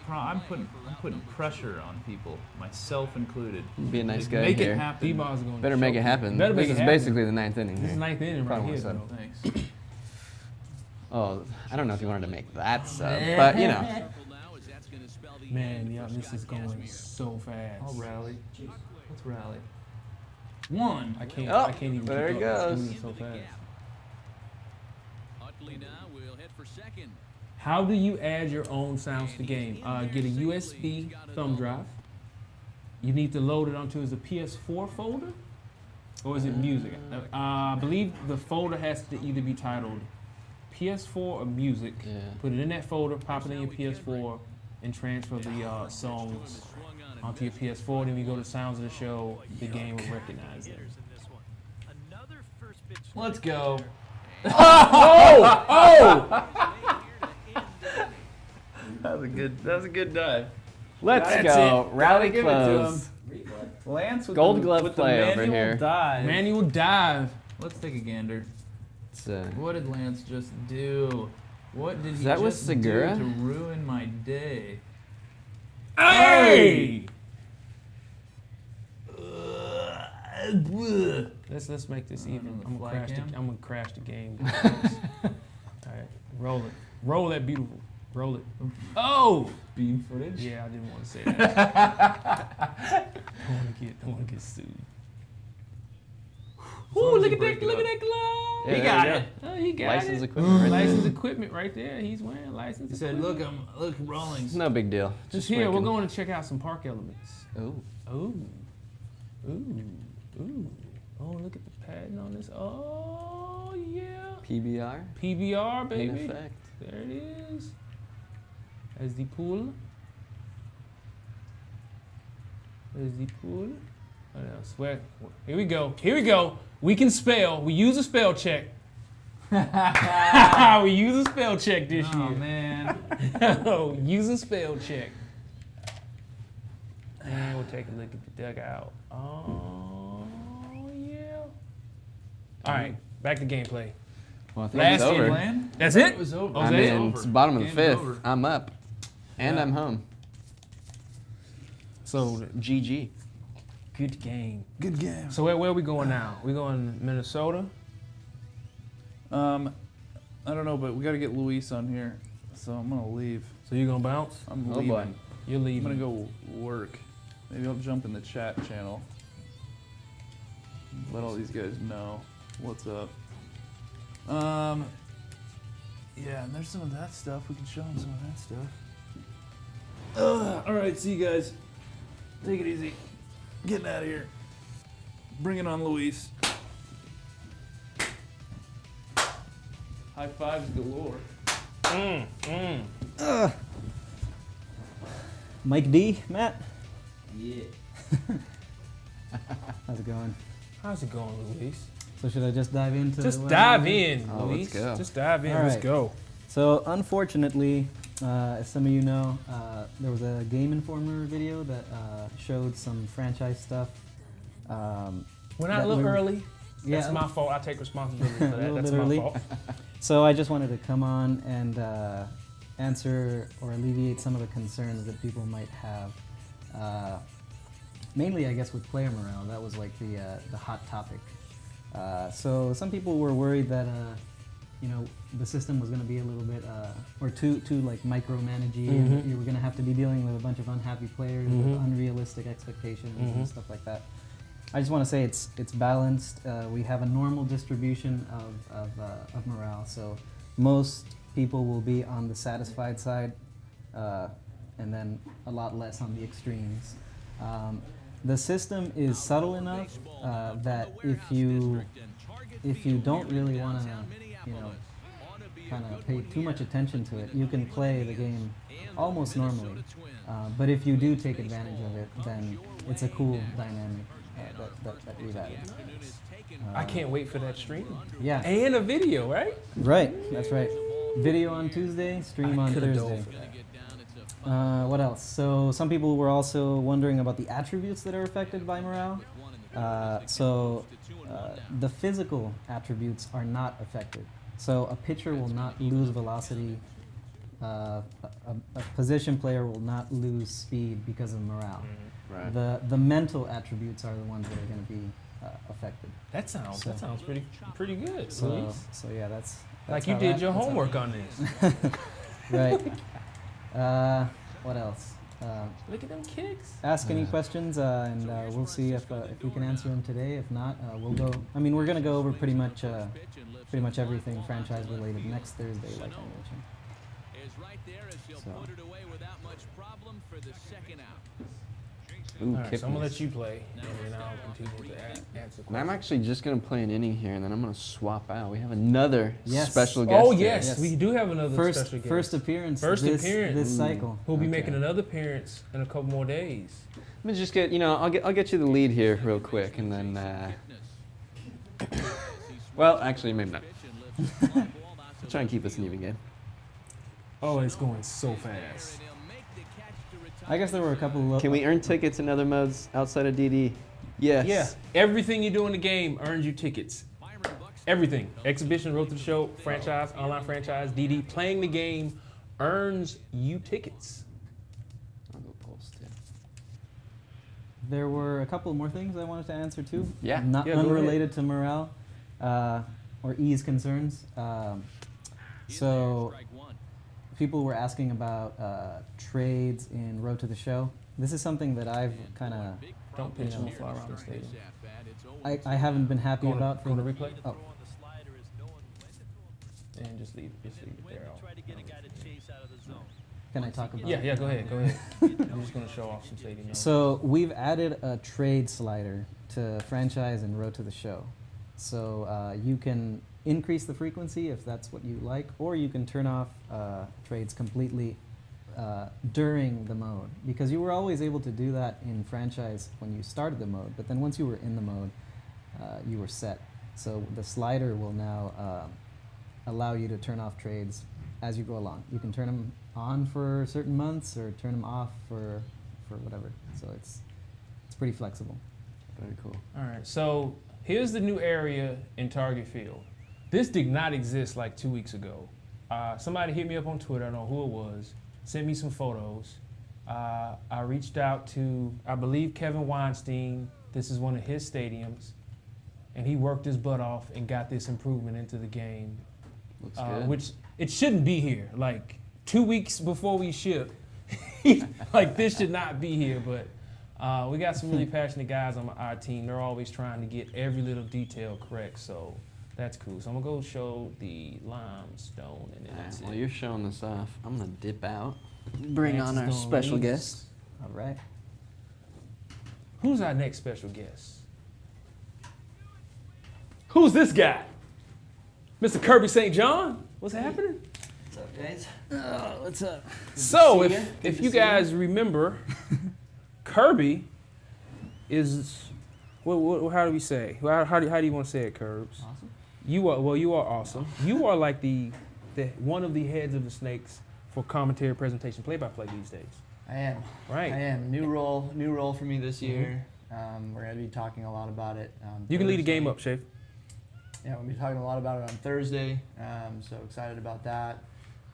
S2: I'm putting pressure on people, myself included.
S3: Be a nice guy
S2: Make
S3: here.
S2: it happen.
S1: D-Ball's going
S3: Better make it happen.
S1: Better make
S3: This
S1: it
S3: is
S1: happen.
S3: basically the ninth inning.
S1: This is
S3: here.
S1: ninth inning right
S3: Probably
S1: here,
S3: won't
S1: bro.
S2: Thanks.
S3: Oh, I don't know if you wanted to make that sub, but you know.
S1: Man, yeah, this is going so fast.
S2: I'll rally. Let's rally. One.
S1: I can't.
S3: Oh,
S1: I can't even.
S3: there
S1: keep
S3: it
S1: up. It's
S3: goes.
S1: moving so fast.
S4: Utley now will hit for second.
S1: How do you add your own sounds to the game? Get a USB thumb drive. You need to load it onto as a PS4 folder, or is it music? I believe the folder has to either be titled PS4 or music.
S3: Yeah.
S1: Put it in that folder, pop it in your PS4, and transfer the songs onto your PS4. Then we go to Sounds of the Show. The game will recognize it.
S2: Let's go. That was a good dive.
S3: Let's
S2: That's
S3: go.
S2: it.
S3: Rally
S2: Gotta give it to
S3: close.
S2: Lance with
S3: Gold
S2: the,
S3: glove
S2: with
S3: play
S2: the
S3: over
S2: manual
S3: here.
S2: dive.
S1: Manual dive.
S2: Let's take a gander.
S3: It's,
S2: What did Lance just do? What did he
S3: that with
S2: just
S3: Segura?
S2: do to ruin my day?
S1: Hey! Let's make this even.
S2: on the
S1: I'm
S2: fly cam?
S1: gonna crash the game. All right, roll it. Roll that beautiful. Roll it. Oh!
S2: Beam footage?
S1: Yeah, I didn't want to say that. don't want to get sued.
S2: long
S1: Ooh,
S2: as
S1: look
S2: you
S1: at
S2: break
S1: that!
S2: it
S1: Look at
S2: up.
S1: that glove!
S3: Yeah,
S1: He
S3: there
S1: got
S3: you
S1: it. Oh, he got
S3: license
S1: it.
S3: equipment right there.
S1: License equipment right there. He's wearing license.
S2: He said,
S1: equipment.
S2: look, Rawlings.
S3: no big deal.
S1: Just here. We're
S3: working.
S1: going to check out some park elements.
S3: Ooh.
S1: Ooh. Ooh. Oh, look at the pattern on this. Oh, yeah.
S3: PBR
S1: PBR,
S3: in
S1: baby.
S3: effect.
S1: There it is. There's the pool. There's the pool. What else? Here we go. Here we go. We can spell. We use a spell check. We use a spell check this
S2: Oh,
S1: year.
S2: man.
S1: Use a spell check. And we'll take a look at the dugout. Oh, yeah. All right, back to gameplay.
S3: Well, I think
S1: Last
S3: it's over.
S2: Plan?
S1: That's it?
S2: It was over.
S1: Oh,
S3: I
S1: is that it?
S3: mean, it's bottom of the
S2: Game's
S3: fifth.
S2: over.
S3: I'm up, and
S2: Yeah.
S3: I'm home.
S1: So,
S3: GG.
S1: good game.
S2: Good game.
S1: So where are we going now? We going to Minnesota?
S2: I don't know, but we got to get Luis on here. So I'm going to leave.
S1: So you gonna bounce?
S2: I'm
S3: Oh,
S2: leaving.
S3: boy.
S1: You're
S2: I'm
S1: leaving.
S2: going to go work. Maybe I'll jump in the chat channel. Let all these guys know what's up. Yeah, and there's some of that stuff. We can show them some of that stuff. All right, see you guys. Take it easy. Getting out of here. Bring it on, Luis. High fives galore.
S5: Mike D, Matt.
S2: Yeah.
S5: How's it going?
S1: How's it going, Luis?
S5: So should I just dive into?
S1: Just
S5: what
S1: dive
S5: I'm doing?
S1: in,
S3: Oh,
S1: Luis.
S3: let's go.
S1: Just dive in.
S5: All
S1: Let's
S5: right.
S1: go.
S5: So unfortunately, as some of you know, there was a Game Informer video that showed some franchise stuff.
S1: We're not
S5: That
S1: a little
S5: we-
S1: early. That's
S5: Yeah.
S1: my fault. I take responsibility for
S5: A
S1: that.
S5: little
S1: That's
S5: bit
S1: my
S5: early.
S1: fault.
S5: So I just wanted to come on and answer or alleviate some of the concerns that people might have. Mainly, I guess, with player morale. That was like the hot topic. So some people were worried that the system was going to be a little bit or too like micromanagey, and that you were going to have to be dealing with a bunch of unhappy players with unrealistic expectations and stuff like that. I just want to say it's balanced. We have a normal distribution of morale, so most people will be on the satisfied side, and then a lot less on the extremes. The system is subtle enough that if you don't really want to, kind of pay too much attention to it, you can play the game almost normally. But if you do take advantage of it, then it's a cool dynamic that we've added.
S1: I can't wait for that stream.
S5: Yeah.
S1: And a video, right?
S5: Right, that's right. Video on Tuesday, stream on
S1: coulda dove
S5: Thursday.
S1: for that.
S5: What else? So some people were also wondering about the attributes that are affected by morale. The physical attributes are not affected. So a pitcher will not lose velocity. A position player will not lose speed because of morale.
S3: Right.
S5: The mental attributes are the ones that are going to be affected.
S1: That sounds pretty good.
S5: So,
S1: Luis.
S5: so yeah, that's
S1: Like you
S5: how
S1: did
S5: that-
S1: your
S5: that's how-
S1: homework on this.
S5: Right. What else?
S1: Look at them kicks.
S5: Ask any questions, and we'll see if we can answer them today. If not, we'll go. I mean, we're gonna go over pretty much everything franchise related next Thursday, like I mentioned.
S4: Is right there as he'll
S5: So.
S4: put it away without much problem for the second out.
S3: Ooh,
S1: All right,
S3: kick
S1: so I'm gonna
S3: miss.
S1: let you play, and then I'll continue to answer
S3: And I'm
S1: questions.
S3: actually just going to play an inning here, and then I'm going to swap out. We have another
S5: Yes.
S3: special guest.
S1: Oh
S3: here.
S1: yes,
S5: Yes.
S1: we do have another special guest.
S5: First appearance.
S1: First
S5: this,
S1: appearance.
S5: this cycle.
S1: Who'll be
S3: Okay.
S1: making another appearance in a couple more days.
S3: Let me just get, I'll get you the lead here real quick, and then, well, actually, maybe not. I'll try and keep this an even game.
S1: Oh, it's going so fast.
S5: I guess there were a couple.
S3: Can we earn tickets in other modes outside of DD? Yes.
S1: Yeah, everything you do in the game earns you tickets. Everything. Exhibition, Road to the Show, franchise, online franchise, DD. Playing the game earns you tickets.
S3: I'll go Pulse too.
S5: There were a couple more things I wanted to answer too.
S3: Yeah.
S5: Not
S1: Yeah, go
S5: unrelated to morale or ease concerns. So people were asking about trades in Road to the Show. This is something that I've kind of
S1: Don't pitch and fly around the stadium.
S5: I haven't been happy
S1: Going
S5: about.
S1: to replay?
S5: Oh,
S1: And just leave it there.
S5: can I talk about?
S1: Yeah, go ahead. I'm just going to show off some stadium numbers.
S5: So we've added a trade slider to franchise and Road to the Show. So you can increase the frequency if that's what you like, or you can turn off trades completely during the mode. Because you were always able to do that in franchise when you started the mode, but then once you were in the mode, you were set. So the slider will now allow you to turn off trades as you go along. You can turn them on for certain months or turn them off for whatever. So it's pretty flexible.
S3: Very cool.
S1: All right, so here's the new area in Target Field. This did not exist like 2 weeks ago. Somebody hit me up on Twitter, I don't know who it was, sent me some photos. I reached out to, I believe, Kevin Weinstein. This is one of his stadiums. And he worked his butt off and got this improvement into the game.
S3: Looks good.
S1: Which it shouldn't be here. Like 2 weeks before we ship, like this should not be here. But we got some really passionate guys on our team. They're always trying to get every little detail correct. So that's cool. So I'm gonna go show the limestone, and then that's
S3: While
S1: it.
S3: you're showing this off, I'm going to dip out. Bring on our
S1: Francis
S3: special
S1: Dominguez.
S3: guest.
S5: All right.
S1: Who's our next special guest? Who's this guy? Mr. Kirby St. John? What's happening?
S5: What's up, guys? What's up?
S1: So,
S5: see ya.
S1: if
S5: Good
S1: you
S5: to see ya.
S1: guys remember, Kirby is, how do we say? How do you want to say it, Curbs?
S5: Awesome.
S1: You are awesome. You are like the one of the heads of the Snakes for commentary, presentation, play-by-play these days.
S6: I am.
S1: Right.
S6: I am. New role for me this year. We're going to be talking a lot about it.
S1: You can lead a game
S6: Thursday.
S1: up, Shafe.
S6: Yeah, we'll be talking a lot about it on Thursday. So excited about that.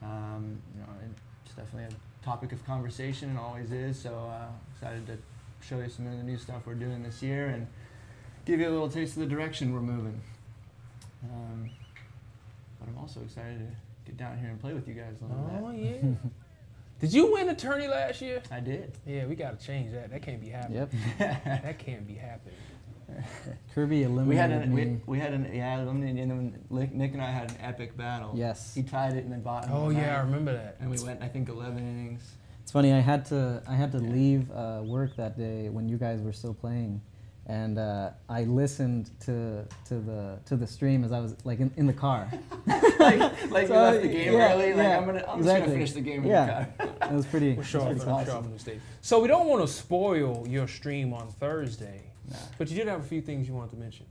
S6: It's definitely a topic of conversation and always is. So excited to show you some of the new stuff we're doing this year and give you a little taste of the direction we're moving. But I'm also excited to get down here and play with you guys a little bit.
S1: Yeah. Did you win the tourney last year?
S6: I did.
S1: Yeah, we got to change that. That can't be happening.
S5: Yep.
S1: That can't be happening.
S5: Kirby eliminated me.
S6: We had eliminated, and then Nick and I had an epic battle.
S5: Yes.
S6: He tied it in the bottom.
S1: Oh,
S6: of the
S1: yeah, I
S6: ninth,
S1: remember that.
S6: And we went, I think, 11 innings.
S5: It's funny. I had to leave work that day when you guys were still playing, and I listened to the stream as I was like in the car.
S6: like you left the game early. Like I'm just gonna finish the game in the car.
S5: It was pretty.
S1: We're sure
S6: awesome.
S1: So we don't want to spoil your stream on Thursday,
S6: Nah.
S1: but you did have a few things you wanted to mention.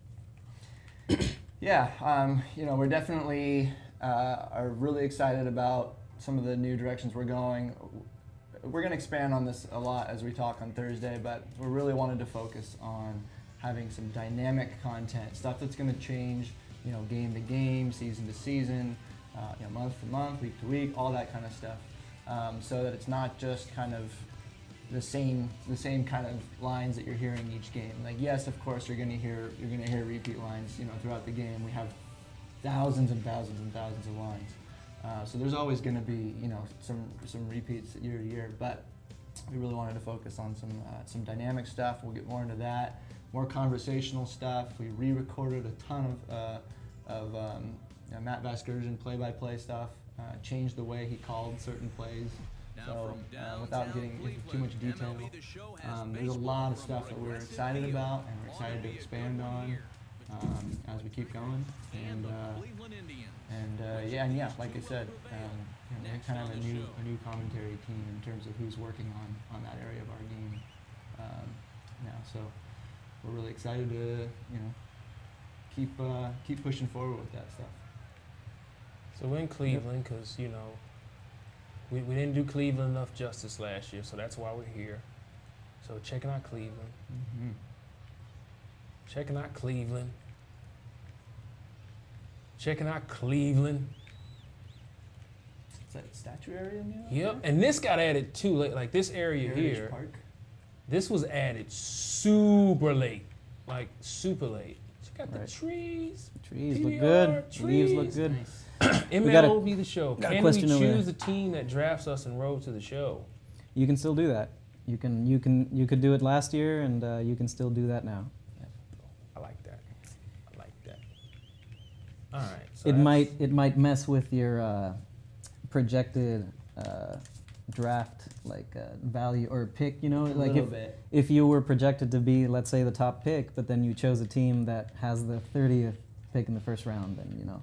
S6: Yeah, we're definitely are really excited about some of the new directions we're going. We're going to expand on this a lot as we talk on Thursday, but we really wanted to focus on having some dynamic content, stuff that's going to change, game to game, season to season, month to month, week to week, all that kind of stuff, so that it's not just kind of the same kind of lines that you're hearing each game. Like, yes, of course, you're going to hear repeat lines, throughout the game. We have thousands and thousands and thousands of lines. So there's always going to be, some repeats year to year, but we really wanted to focus on some dynamic stuff. We'll get more into that, more conversational stuff. We re-recorded a ton of Matt Vasgersian play-by-play stuff, changed the way he called certain plays. So without getting into too much detail, there's a lot of stuff that we're excited about and we're excited to expand on as we keep going. And like I said, we're kind of a new commentary team in terms of who's working on that area of our game now. So we're really excited to keep pushing forward with that stuff.
S1: So we're in Cleveland because we didn't do Cleveland enough justice last year, so that's why we're here. So checking out Cleveland.
S6: Mm-hmm.
S1: Checking out Cleveland. Checking out Cleveland.
S6: Is that statue area now?
S1: Yep, and this got added too late. Like this area
S6: Heritage
S1: here,
S6: Park.
S1: this was added super late, like super late. Check out the
S5: Right.
S1: trees.
S5: Trees look
S1: PBR,
S5: good. Leaves look
S1: trees.
S5: good.
S6: Nice.
S1: MLB The Show.
S5: got a
S1: Can we
S5: question over
S1: choose
S5: there.
S1: the team that drafts us and road to the show?
S5: You can still do that. You could do it last year, and you can still do that now.
S1: I like that. I like that. All right. So
S5: It might mess with your projected draft value or pick. Like
S6: little bit.
S5: if you were projected to be, let's say, the top pick, but then you chose a team that has the 30th pick in the first round, then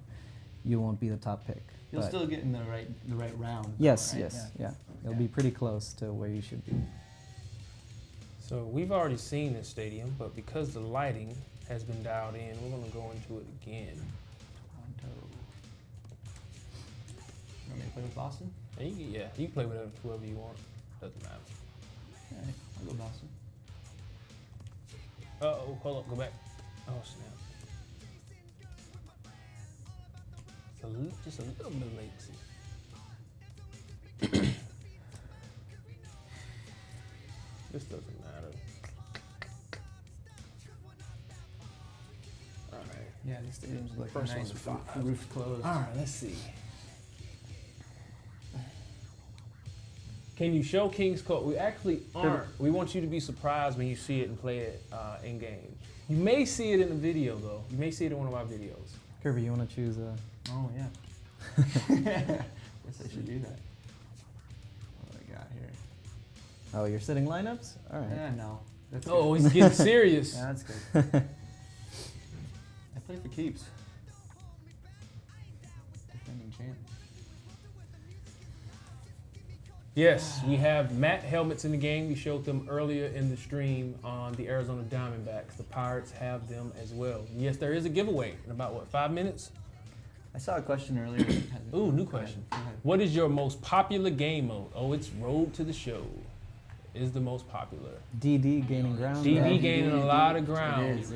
S5: you won't be the top pick.
S6: You'll
S5: But
S6: still get in the right round.
S5: yes,
S6: right?
S5: yes, yeah. It'll
S6: Yeah.
S5: be pretty close to where you should be.
S1: So we've already seen this stadium, but because the lighting has been dialed in, we're gonna go into it again.
S6: Toronto. You want me to play with Boston?
S1: And you can play with whoever you want. Doesn't matter.
S6: All right, I'll go Boston.
S1: Oh, hold up, go back. Oh snap. Just a little bit of latency. This doesn't matter. All right.
S6: Yeah, the stadium's like
S1: First
S6: nice
S1: one's
S6: with
S1: five.
S6: the roof closed.
S1: All right, let's see. Can you show King's Court? We actually aren't. We want you to be surprised when you see it and play it in game. You may see it in the video though. You may see it in one of our videos.
S5: Kirby, you want to choose a?
S6: Oh yeah. Guess I should do that. What do I got here?
S5: Oh, you're setting lineups? All right.
S6: Yeah, no. That's
S1: Oh,
S6: good.
S1: he's getting serious.
S6: Yeah, that's good. I play for keeps. Defending champ.
S1: Yes, we have Matt helmets in the game. We showed them earlier in the stream on the Arizona Diamondbacks. The Pirates have them as well. Yes, there is a giveaway in about, 5 minutes?
S6: I saw a question earlier.
S1: Ooh, new
S6: Go ahead,
S1: question.
S6: go ahead.
S1: What is your most popular game mode? Oh, it's Road to the Show. is the most popular?
S5: DD gaining ground.
S1: DD
S6: Yeah,
S1: gaining a
S6: DD.
S1: lot of ground.
S6: It is.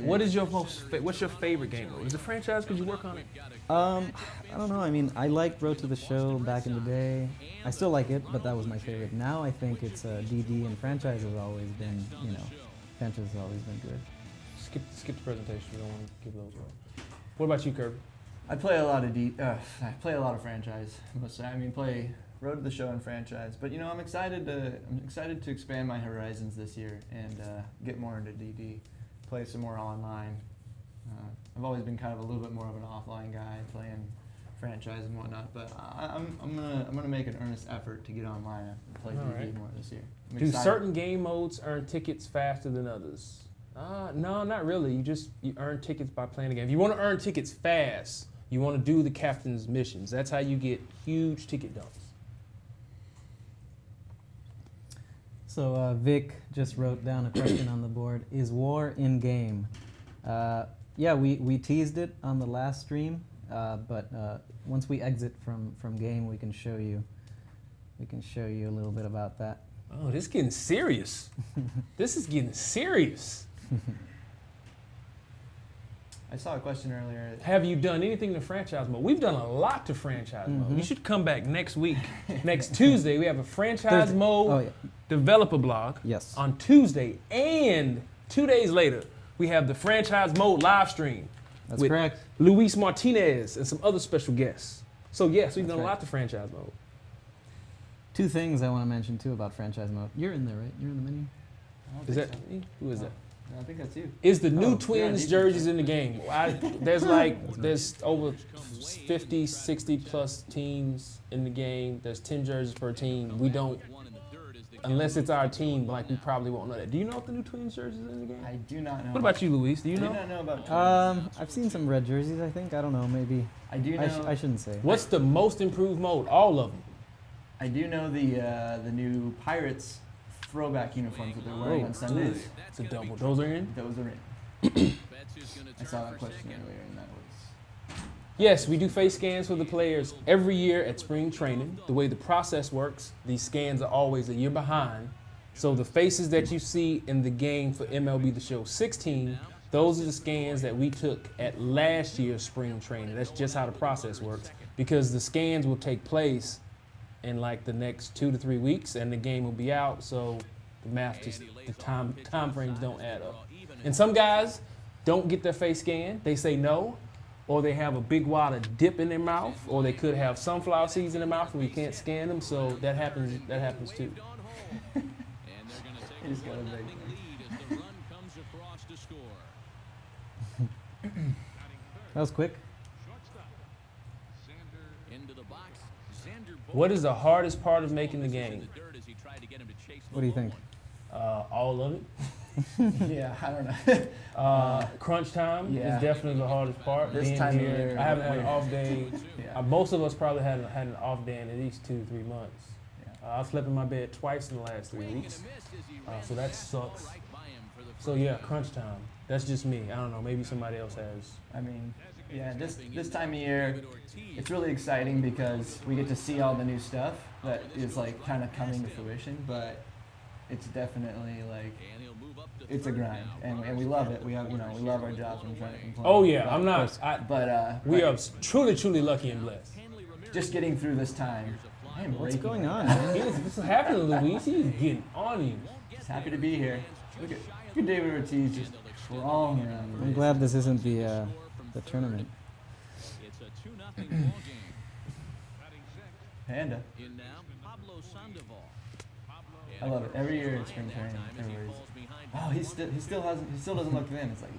S1: What's your favorite game mode? Is it franchise because you work on it?
S5: I don't know. I mean, I liked Road to the Show back in the day. I still like it, but that was my favorite. Now I think it's DD, and franchise has always been, franchise has always been good.
S1: Skip the presentation. We don't want to give those away. What about you, Kirby?
S6: I play a lot of I play a lot of franchise. Mostly. I mean, play Road to the Show and franchise. But I'm excited to expand my horizons this year and get more into DD, play some more online. I've always been kind of a little bit more of an offline guy, playing franchise and whatnot. But I'm gonna make an earnest effort to get online and play DD more this year. I'm
S1: Do
S6: excited.
S1: certain game modes earn tickets faster than others? No, not really. You earn tickets by playing the game. If you want to earn tickets fast, you want to do the captain's missions. That's how you get huge ticket dumps.
S5: So Vic just wrote down a question on the board. Is war in game? Yeah, we teased it on the last stream, but once we exit from game, we can show you a little bit about that.
S1: Oh, this is getting serious. This is getting serious.
S6: I saw a question earlier.
S1: Have you done anything to franchise mode? We've done a lot to franchise mode. You should come back next week. Next Tuesday, we have a franchise
S5: Thursday.
S1: mode
S5: Oh, yeah.
S1: developer blog.
S5: Yes.
S1: On Tuesday, and 2 days later, we have the franchise mode live stream.
S5: That's
S1: with
S5: correct.
S1: Luis Martinez and some other special guests. So yes, we've
S5: That's
S1: done a
S5: right.
S1: lot to franchise mode.
S5: Two things I want to mention too about franchise mode. You're in there, right? You're in the menu.
S6: I don't
S1: Is
S6: think
S1: that
S6: so.
S1: me? Who is that?
S6: No, I think that's you.
S1: Is the new
S6: Oh,
S1: Twins
S6: yeah,
S1: jerseys in the game? There's over 50, 60 plus teams in the game. There's 10 jerseys per team. We don't, unless it's our team, we probably won't know that. Do you know if the new Twins jerseys are in the game?
S6: I do not know.
S1: What about you, Luis? Do you
S6: I do
S1: know?
S6: not know about Twins.
S5: I've seen some red jerseys. I think. I don't know. Maybe.
S6: I do know.
S5: I shouldn't say.
S1: What's the most improved mode? All of them.
S6: I do know the new Pirates throwback uniforms that they're wearing on Sundays.
S1: It's a double. Those are in?
S6: Those are in. I saw that question earlier, and that was.
S1: Yes, we do face scans for the players every year at spring training. The way the process works, these scans are always a year behind. So the faces that you see in the game for MLB The Show 16, those are the scans that we took at last year's spring training. That's just how the process works, because the scans will take place in the next 2 to 3 weeks, and the game will be out. So the math the time frames don't add up. And some guys don't get their face scanned. They say no, or they have a big wad of dip in their mouth, or they could have sunflower seeds in their mouth and we can't scan them. So that happens too.
S6: He just got a big
S5: That was quick.
S1: What is the hardest part of making the game?
S5: What do you think?
S1: All of it.
S6: Yeah, I don't know.
S1: Crunch time
S6: Yeah.
S1: is definitely the hardest part.
S6: This
S1: Being
S6: time of
S1: here,
S6: year,
S1: I haven't had an off day.
S6: Yeah.
S1: Most of us probably had an off day in at least 2 to 3 months.
S6: Yeah.
S1: I've slept in my bed twice in the last 3 weeks, so that sucks. So yeah, crunch time. That's just me. I don't know. Maybe somebody else has.
S6: I mean, yeah, this time of year, it's really exciting because we get to see all the new stuff that is kind of coming to fruition, but it's definitely it's a grind, and we love it. We love our jobs. I'm trying to complain.
S1: Oh yeah, I'm not. We are truly lucky and blessed.
S6: just getting through this time. I am
S5: What's
S6: breaking
S5: going
S6: right
S5: on,
S6: now.
S5: man?
S1: What's happening, Luis? He's getting on you.
S6: Just happy to be here. Look at David Ortiz just crawling around.
S5: I'm glad this isn't the tournament.
S4: It's a 2-0 ball game.
S6: Panda.
S4: In now, Pablo Sandoval.
S6: I love it. Every year in spring training, everybody's, oh, he still doesn't look thin. It's like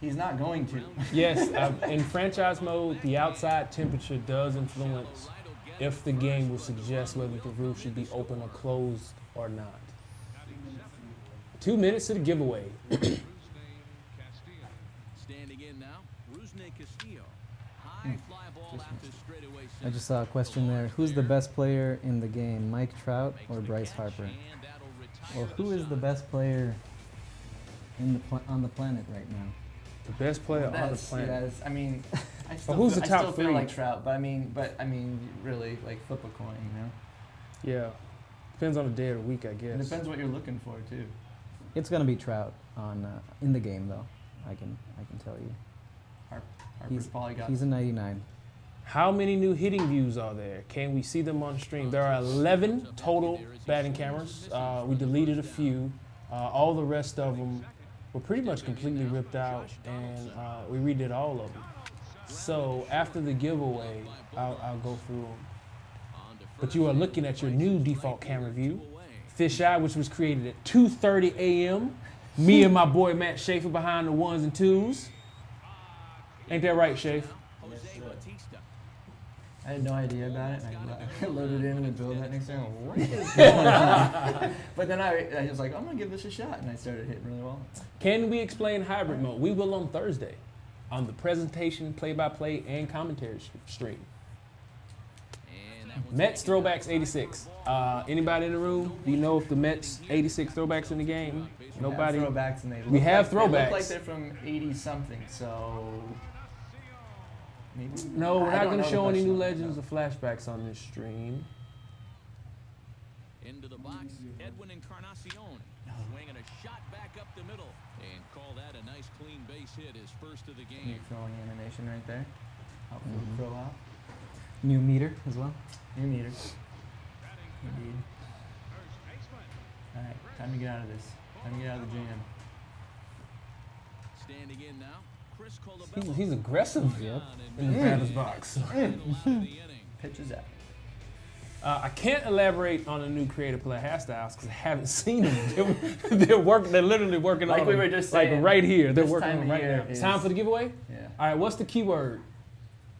S6: he's not going to.
S1: Yes, in franchise mode, the outside temperature does influence if the game will suggest whether the roof should be open or closed or not. 2 minutes to the giveaway.
S4: Standing in now, Rusney Castillo. High fly ball after straightaway.
S5: I just saw a question there. Who's the best player in the game, Mike Trout or Bryce Harper? Or who is the best player on the planet right now?
S1: The best player on the
S6: That's,
S1: planet.
S6: yes, I mean, I still,
S1: who's
S6: feel,
S1: the
S6: I
S1: top
S6: still feel
S1: three?
S6: like Trout, but I mean, really, like flip a coin, you know?
S1: Yeah. Depends on the day of the week, I guess.
S6: It depends what you're looking for too.
S5: It's gonna be Trout on in the game though. I can tell you.
S6: Harper's probably got.
S5: He's a 99.
S1: How many new hitting views are there? Can we see them on stream? There are 11 total batting cameras. We deleted a few. All the rest of them were pretty much completely ripped out, and we redid all of them. So after the giveaway, I'll go through them. But you are looking at your new default camera view. Fisheye, which was created at 2:30 a.m. Me and my boy Matt Schaefer behind the ones and twos. Ain't that right, Schaefer?
S6: I had no idea about it, and I loaded in and built that next time. What is going on? But then I was like, I'm gonna give this a shot, and I started hitting really well.
S1: Can we explain hybrid mode? We will on Thursday on the presentation, play-by-play, and commentary stream. Mets throwbacks 86. Anybody in the room? Do you know if the Mets 86 throwbacks in the game? Nobody.
S6: We have throwbacks, and
S1: We have
S6: They look
S1: throwbacks.
S6: like they're from 80 something. So maybe.
S1: No, we're
S6: I
S1: not
S6: don't
S1: going
S6: know
S1: to
S6: the
S1: show any
S6: question
S1: new
S6: on that,
S1: legends
S6: though.
S1: or flashbacks on this stream.
S4: Into the box, Edwin Encarnacion. Swinging a shot back up the middle. And call that a nice clean base hit, his first of the
S6: New
S4: game.
S6: throwing animation right there. Outfield throw out.
S5: New meter as well.
S6: New meter. Indeed. All right, time to get out of this. Time to get out of the jam.
S4: Standing in now, Chris Colabello.
S1: He's aggressive in the batter's box.
S6: Pitch is out.
S1: I can't elaborate on the new creative play hairstyles because I haven't seen them. They're working. They're literally working
S6: Like
S1: on
S6: we
S1: them.
S6: were just
S1: like
S6: saying,
S1: right here. They're
S6: this
S1: working
S6: time
S1: on
S6: of
S1: them right
S6: year
S1: now. It's
S6: is-
S1: time for the giveaway.
S6: Yeah.
S1: All right. What's the keyword?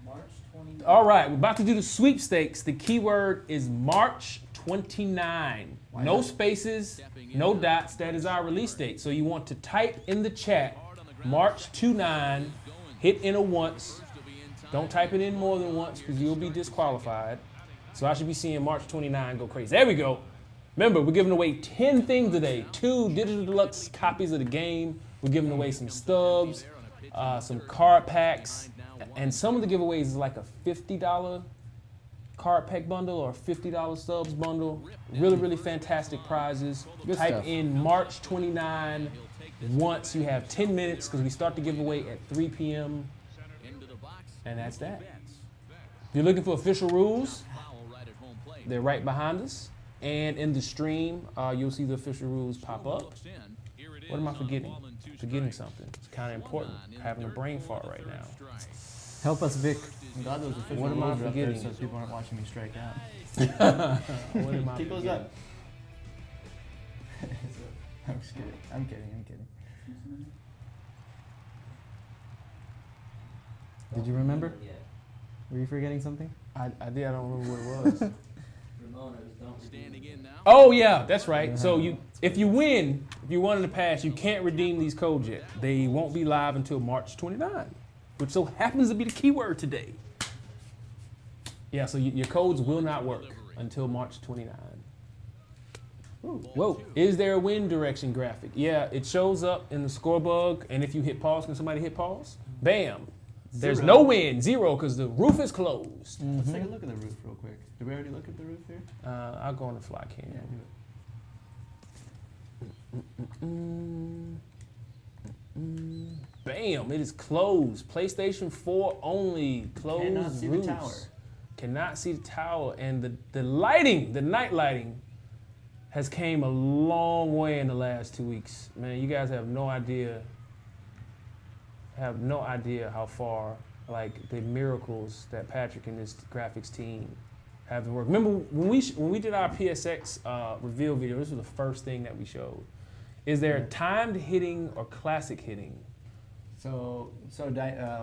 S5: March 20.
S1: All right. We're about to do the sweepstakes. The keyword is March 29. No spaces, no dots. That is our release date. So you want to type in the chat March 29. Hit enter once. Don't type it in more than once because you'll be disqualified. So I should be seeing March 29 go crazy. There we go. Remember, we're giving away 10 things today. 2 digital deluxe copies of the game. We're giving away some stubs, some card packs, and some of the giveaways is like a $50 card pack bundle or a $50 stubs bundle. Really, really fantastic prizes.
S5: Good
S1: Type
S5: stuff.
S1: in March 29 once. You have 10 minutes because we start the giveaway at 3 p.m. And that's that. If you're looking for official rules, they're right behind us. And in the stream, you'll see the official rules pop up. What am I forgetting? Forgetting something. It's kind of important. Having a brain fart right now.
S5: Help us, Vic.
S6: I'm glad those official
S1: What am I
S6: rules are up there
S1: forgetting?
S6: so people aren't watching me strike out.
S1: What am I
S6: Keep those
S1: forgetting?
S6: up. I'm just kidding. I'm kidding.
S5: Did you remember? Were you forgetting something?
S1: I did. I don't remember what it was.
S4: Standing in now.
S1: Oh yeah, that's right. So if you won in the past, you can't redeem these codes yet. They won't be live until March 29, which so happens to be the keyword today. Yeah, so your codes will not work until March 29. Whoa. Is there a win direction graphic? Yeah, it shows up in the score bug, and if you hit pause, can somebody hit pause? Bam. There's
S6: Zero.
S1: no win, 0, because the roof is closed.
S6: Let's take a look at the roof real quick. Did we already look at the roof here?
S1: I'll go on the fly cam. Bam, it is closed. PlayStation 4 only. Closed
S6: Cannot see the
S1: roofs.
S6: tower.
S1: Cannot see the tower. And the lighting, the night lighting, has came a long way in the last 2 weeks. Man, you guys have no idea how far, like, the miracles that Patrick and his graphics team have been working. Remember when we did our PSX reveal video, this was the first thing that we showed. Is there timed hitting or classic hitting?
S6: So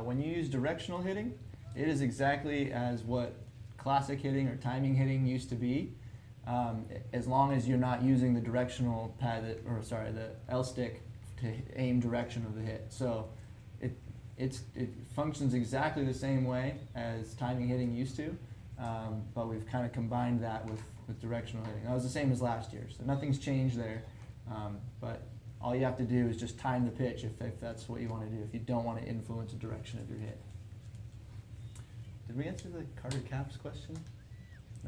S6: when you use directional hitting, it is exactly as what classic hitting or timing hitting used to be, as long as you're not using the directional pad, the L stick to aim direction of the hit. So it functions exactly the same way as timing hitting used to, but we've kind of combined that with directional hitting. That was the same as last year, so nothing's changed there. But all you have to do is just time the pitch if that's what you want to do, if you don't want to influence the direction of your hit. Did we answer the Carter Caps question?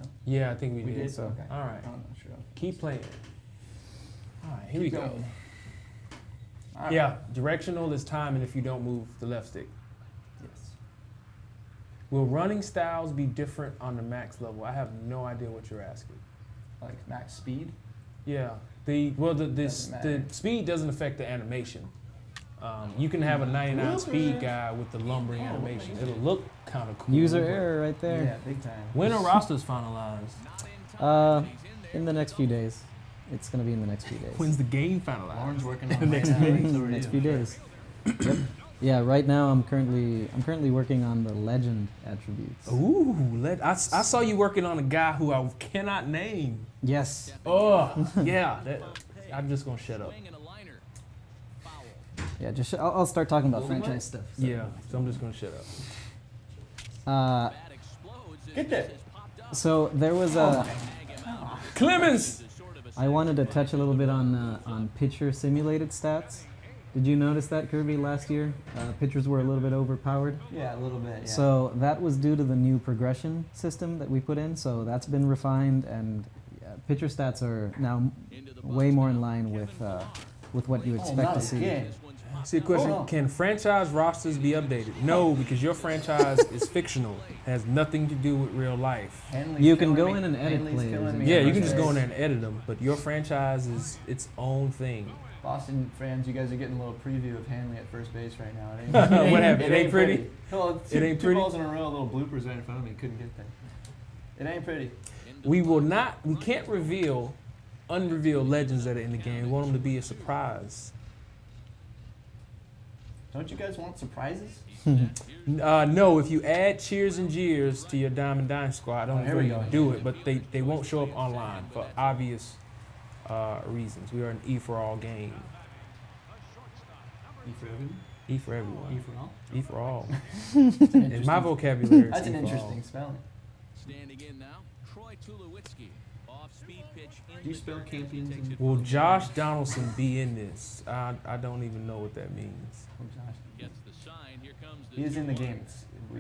S6: No?
S1: Yeah, I think we
S6: We
S1: did.
S6: did?
S5: so.
S6: Okay.
S1: All right.
S6: I'm not sure.
S1: Keep playing. All right, here we
S6: Keep
S1: go.
S6: going. All right.
S1: Yeah, directional is timing if you don't move the left stick.
S6: Yes.
S1: Will running styles be different on the max level? I have no idea what you're asking.
S6: Like max speed?
S1: Yeah, the
S6: Doesn't matter.
S1: speed doesn't affect the animation. You can have a 99 speed guy with the lumbering animation. It'll look kind of cool.
S5: User
S1: but
S5: error right
S6: Yeah,
S5: there.
S6: big time.
S1: When are rosters finalized?
S5: In the next few days. It's going to be in the next few days.
S1: When's the game finalized?
S6: Lauren's working on
S1: Next
S6: right now.
S1: few
S5: next few days. Yep. Yeah, right now I'm currently working on the legend attributes.
S1: Ooh, I saw you working on a guy who I cannot name.
S5: Yes.
S1: Oh, yeah. I'm just gonna shut up.
S4: Swing and a liner. Foul.
S5: Yeah, just I'll start talking about franchise stuff. So.
S1: Yeah, so I'm just gonna shut up.
S4: Bat explodes. as
S6: Get there.
S4: this is popped up.
S5: So there was a.
S1: Clemens.
S5: I wanted to touch a little bit on pitcher simulated stats. Did you notice that, Kirby, last year? Pitchers were a little bit overpowered.
S6: Yeah, a little bit. Yeah.
S5: So that was due to the new progression system that we put in. So that's been refined, and pitcher stats are now way more in line with what you expect
S6: not
S5: to see.
S6: again.
S1: See a question:
S6: Hold on.
S1: Can franchise rosters be updated? No, because your franchise is fictional. It has nothing to do with real life.
S6: Hanley's
S5: You can
S6: killing
S5: go
S6: me.
S5: in and edit
S6: Hanley's
S5: players.
S6: killing me
S1: Yeah,
S6: at
S1: you can
S6: first
S1: just go in
S6: base.
S1: there and edit them, but your franchise is its own thing.
S6: Boston fans, you guys are getting a little preview of Hanley at first base right now. It
S1: What happened? It ain't pretty?
S6: No,
S1: It ain't
S6: two
S1: pretty?
S6: balls in a row, little bloopers right in front of me. Couldn't get there. It ain't pretty.
S1: We can't reveal unrevealed legends that are in the game. We want them to be a surprise.
S6: Don't you guys want surprises?
S1: No, if you add cheers and jeers to your Diamond Dine squad, I don't
S6: Here
S1: know
S6: we
S1: you
S6: go.
S1: can do it, but they won't show up online for obvious reasons. We are an E for all game.
S6: E for everyone.
S1: E for everyone.
S6: E for all.
S1: E for all.
S6: That's an
S1: In my vocabulary, it's
S6: That's an
S1: E for all.
S6: interesting spelling.
S4: Standing in now, Troy Tulowitzki. Off-speed pitch.
S6: Do you spell champions in-
S1: Will Josh Donaldson be in this? I don't even know what that means.
S6: Oh, Josh.
S4: Gets the sign. Here comes the
S6: He is in the game.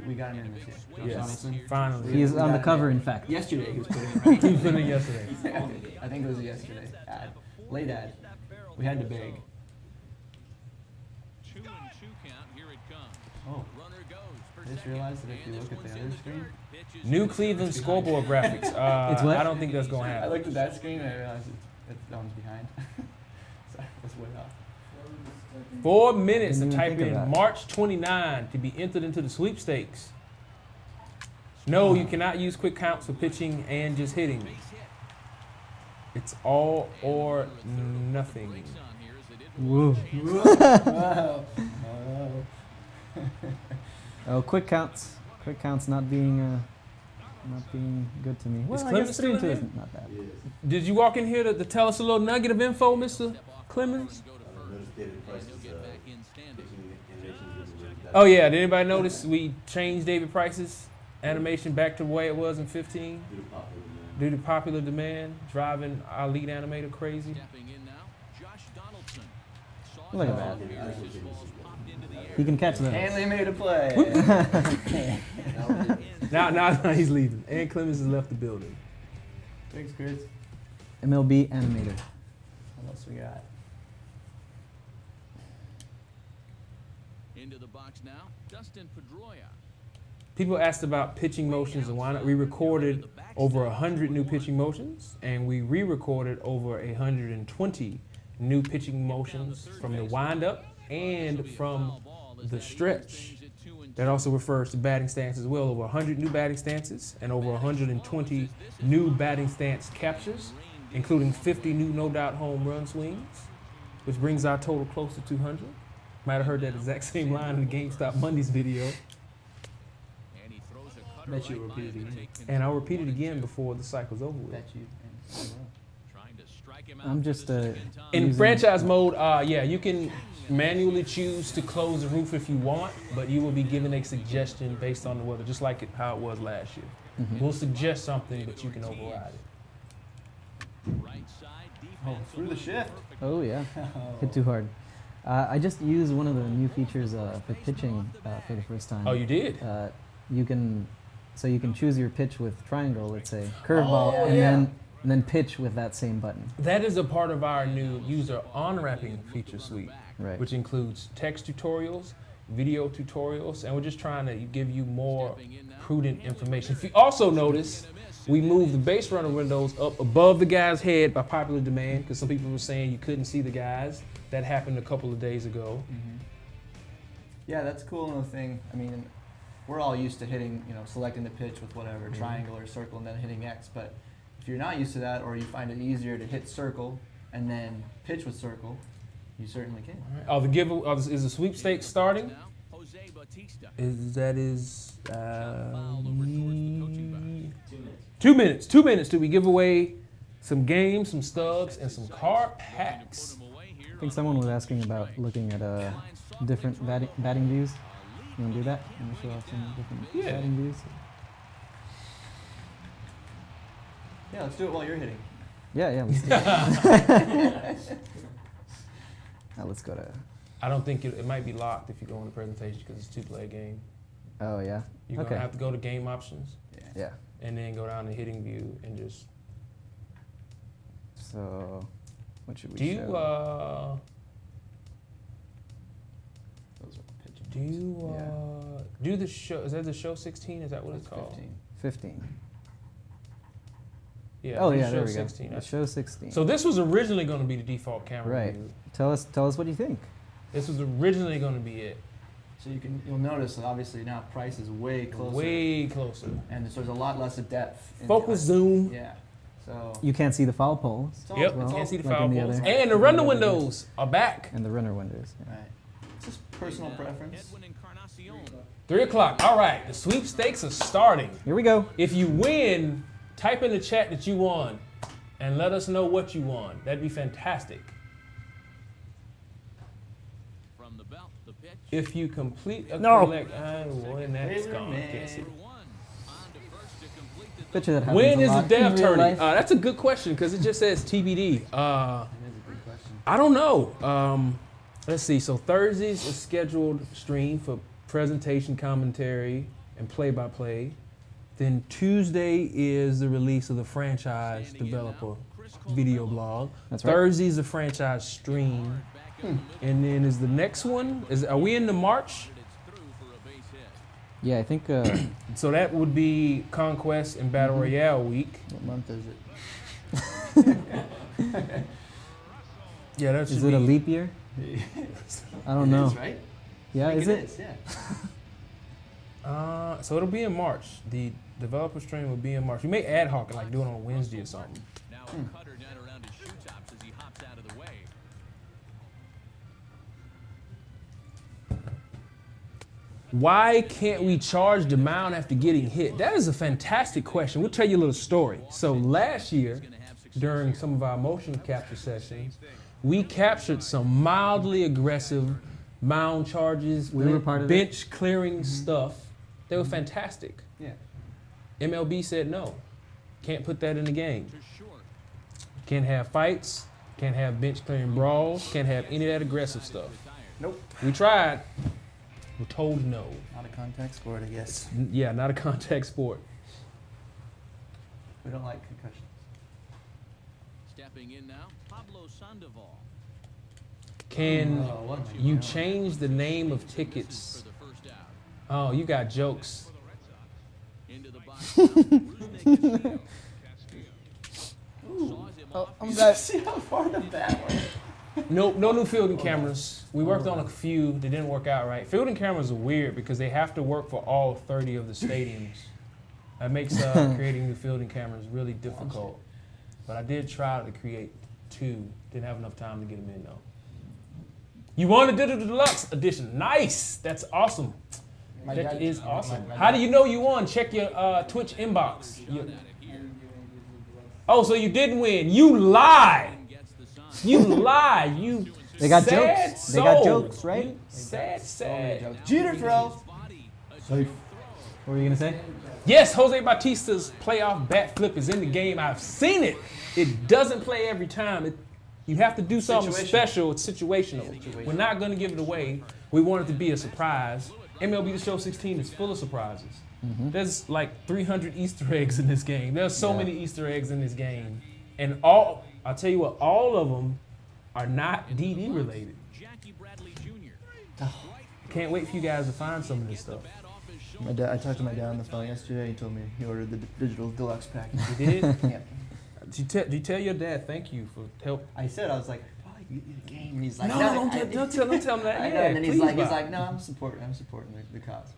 S6: We got him in this year. Josh
S1: Yes,
S6: Donaldson.
S1: finally.
S5: He's on the
S6: Yeah.
S5: cover, in fact.
S6: Yesterday he was putting it right.
S1: He put it yesterday.
S6: I think it was a yesterday ad. Late ad. We had to beg.
S4: 2-2 count. Here it comes.
S6: Oh.
S4: Runner goes. For
S6: I just
S4: second.
S6: realized that if you
S4: And
S6: look
S4: this
S6: at the
S4: one's in
S6: other
S4: the
S6: screen,
S4: dirt. Pitches
S1: New
S4: to the
S1: Cleveland
S4: first
S1: scoreboard graphics.
S5: It's what?
S1: I don't think that's gonna
S6: I
S1: happen.
S6: looked at that screen and I realized that one's behind. Sorry, that's way off.
S1: 4 minutes to
S5: Didn't even
S1: type
S5: think of
S1: in
S5: that.
S1: March 29 to be entered into the sweepstakes. No, you cannot use quick counts for pitching and just hitting. It's all or nothing.
S4: brakes on here as they did
S5: Whoa.
S6: Wow. Oh.
S5: Oh, quick counts. Quick counts not being good to me. Well, I
S1: Clemens
S5: guess
S1: still
S5: 3 and 2
S1: in
S5: isn't not bad.
S1: Did you walk in here to tell us a little nugget of info, Mr. Clemens? Oh yeah, did anybody notice we changed David Price's animation back to the way it was in 15? Due to popular demand, driving our lead animator crazy.
S4: Stepping in now, Josh Donaldson. Saw
S5: Look at
S4: the
S5: that.
S4: ball here as this ball's popped into the air.
S5: He can catch those.
S6: Hanley made a play.
S1: Now he's leaving. And Clemens has left the building.
S6: Thanks, Chris.
S5: MLB animator.
S6: What else we got?
S4: Into the box now, Dustin Pedroia.
S1: People asked about pitching motions and why not. We recorded over 100 new pitching motions, and we re-recorded over 120 new pitching motions from the windup and from the stretch. That also refers to batting stance as well. Over 100 new batting stances and over 120 new batting stance captures, including 50 new no-doubt home run swings, which brings our total close to 200. Might have heard that exact same line in the GameStop Mondays video.
S4: And he throws a cutter
S6: Bet you
S4: right
S6: repeat
S4: by
S6: it
S4: him to
S6: again.
S4: take
S1: And I'll
S4: control.
S1: repeat it again before the cycle's over with.
S6: Bet you.
S4: Trying to strike him out
S5: I'm
S4: for
S5: just
S4: the second time.
S1: In
S5: using-
S1: franchise mode, yeah, you can manually choose to close the roof if you want, but you will be given a suggestion based on the weather, just like how it was last year. We'll suggest something, but you can override it.
S4: Right side
S6: Oh,
S4: defense
S6: through the shift.
S5: Oh yeah, hit too hard. I just used one of the new features for pitching for the first time.
S1: Oh, you did?
S5: You can So you can choose your pitch with triangle, let's say, curveball,
S1: Oh,
S5: and
S1: yeah.
S5: then pitch with that same button.
S1: That is a part of our new user on-ramping feature suite,
S5: Right.
S1: which includes text tutorials, video tutorials, and we're just trying to give you more prudent information. If you also notice, we moved the base runner windows up above the guy's head by popular demand because some people were saying you couldn't see the guys. That happened a couple of days ago.
S6: Yeah, that's a cool little thing. I mean, we're all used to hitting, selecting the pitch with whatever, triangle or circle, and then hitting X. But if you're not used to that, or you find it easier to hit circle and then pitch with circle, you certainly can.
S1: Is the sweepstakes starting?
S4: Now, Jose Bautista.
S1: Is 2 minutes. 2 minutes till we give away some games, some stubs, and some card packs.
S5: I think someone was asking about looking at different batting views. You want to do that? Let me show off some different batting views.
S6: Yeah, let's do it while you're hitting.
S5: Yeah, let's do it. Now let's go to.
S1: I don't think it might be locked if you go on the presentation because it's a two-player game.
S5: Oh yeah.
S1: You're
S5: Okay.
S1: gonna have to go to game options
S5: Yeah.
S1: and then go down to hitting view and just.
S5: So, what should we
S1: Do you
S5: show?
S6: Those are pitching.
S1: do you do the show? Is that the show 16? Is that what it's called?
S6: 15.
S5: 15.
S1: Yeah.
S5: Oh
S1: do
S5: yeah,
S1: show
S5: there we
S1: 16.
S5: go. The show 16.
S1: So this was originally going to be the default camera
S5: Right.
S1: view.
S5: Tell us what you think.
S1: This was originally going to be it.
S6: So you'll notice that obviously now price is way closer.
S1: Way closer.
S6: And there's a lot less of depth. in
S1: Focus
S6: the-
S1: zoom.
S6: Yeah. So.
S5: You can't see the foul poles
S6: it's all-
S1: Yep.
S6: it's
S1: You
S6: all-
S1: can't see the
S5: like
S1: foul
S5: in the
S1: poles.
S5: other-
S1: And the
S5: in
S1: runner
S5: the other
S1: windows are back.
S5: and the runner windows. Yeah.
S6: Right. It's just personal preference.
S4: Edwin Encarnacion.
S1: 3 o'clock. All right. The sweepstakes are starting.
S5: Here we go.
S1: If you win, type in the chat that you won and let us know what you won. That'd be fantastic.
S4: From the belt, the pitch.
S1: If you complete a
S5: No.
S1: collect, I win. That's
S6: Wait a
S1: gone.
S6: minute.
S1: Can't see.
S4: Number one. On to first to complete the
S5: Picture that happens
S1: When
S5: a
S1: is the
S5: lot
S1: dev
S5: in real
S1: tourney?
S5: life.
S1: That's a good question because it just says TBD.
S6: That is a good question.
S1: I don't know. Let's see. So Thursdays is scheduled stream for presentation, commentary, and play-by-play. Then Tuesday is the release of the franchise developer video blog.
S5: That's right.
S1: Thursday's the franchise stream. And then is the next one? Are we into March?
S4: it's through for a base hit.
S5: Yeah, I think.
S1: So that would be Conquest and Battle Royale week.
S6: What month is it?
S1: Yeah, that's
S5: Is it a leap year? I don't know.
S6: It is, right?
S5: Yeah,
S6: I think
S5: is
S6: it
S5: it?
S6: is, yeah.
S1: So it'll be in March. The developer stream will be in March. We may ad hoc and like do it on Wednesday or something.
S4: Now a cutter down around his shoe tops as he hops out of the way.
S1: Why can't we charge the mound after getting hit? That is a fantastic question. We'll tell you a little story. So last year, during some of our motion capture sessions, we captured some mildly aggressive mound charges,
S5: We were part of
S1: bench clearing stuff. They were fantastic.
S6: Yeah.
S1: MLB said no. Can't put that in the game.
S4: To short.
S1: Can't have fights. Can't have bench clearing brawls. Can't have any of that aggressive stuff.
S6: Nope.
S1: We tried. We're told no.
S6: Not a contact sport, I guess.
S1: Yeah, not a contact sport.
S6: We don't like concussions.
S4: Stepping in now, Pablo Sandoval.
S1: Can
S6: what?
S1: you change the name of tickets?
S4: For the first out.
S1: Oh, you got jokes.
S4: Into the box now, Rusney Castillo. Saws him off.
S6: See how far the bat went?
S1: No new fielding cameras. We worked on a few that didn't work out right. Fielding cameras are weird because they have to work for all 30 of the stadiums. That makes creating new fielding cameras really difficult. But I did try to create 2. Didn't have enough time to get them in though. You won the Digital Deluxe edition. Nice. That's awesome.
S6: My
S1: That
S6: dad-
S1: is awesome.
S6: my
S1: How
S6: dad-
S1: do you know you won? Check your Twitch inbox. Oh, so you didn't win. You lie.
S4: Gets the sign.
S1: You lie. You
S5: They got
S1: sad
S5: jokes. They got
S1: soul.
S5: jokes, right?
S1: You sad.
S6: Jeter throw.
S5: What were you gonna say?
S1: Yes, Jose Bautista's playoff bat flip is in the game. I've seen it. It doesn't play every time. You have to do something
S6: Situational.
S1: special. It's situational. We're not going to give it away. We want it to be a surprise. MLB The Show 16 is full of surprises. There's like 300 Easter eggs in this game. There's so
S5: Yeah.
S1: many Easter eggs in this game. And I'll tell you what, all of them are not DD related.
S4: Jackie Bradley Jr.
S1: Can't wait for you guys to find some of this stuff.
S6: My dad, I talked to my dad on the phone yesterday. He told me he ordered the digital deluxe package.
S1: You did?
S6: Yeah.
S1: Did you tell your dad thank you for help?
S6: I said, I was like, oh, you get the game. And he's like,
S1: No, don't tell him that.
S6: I know,
S1: Yeah,
S6: and then
S1: please,
S6: he's like,
S1: Bob.
S6: no, I'm supporting the cause.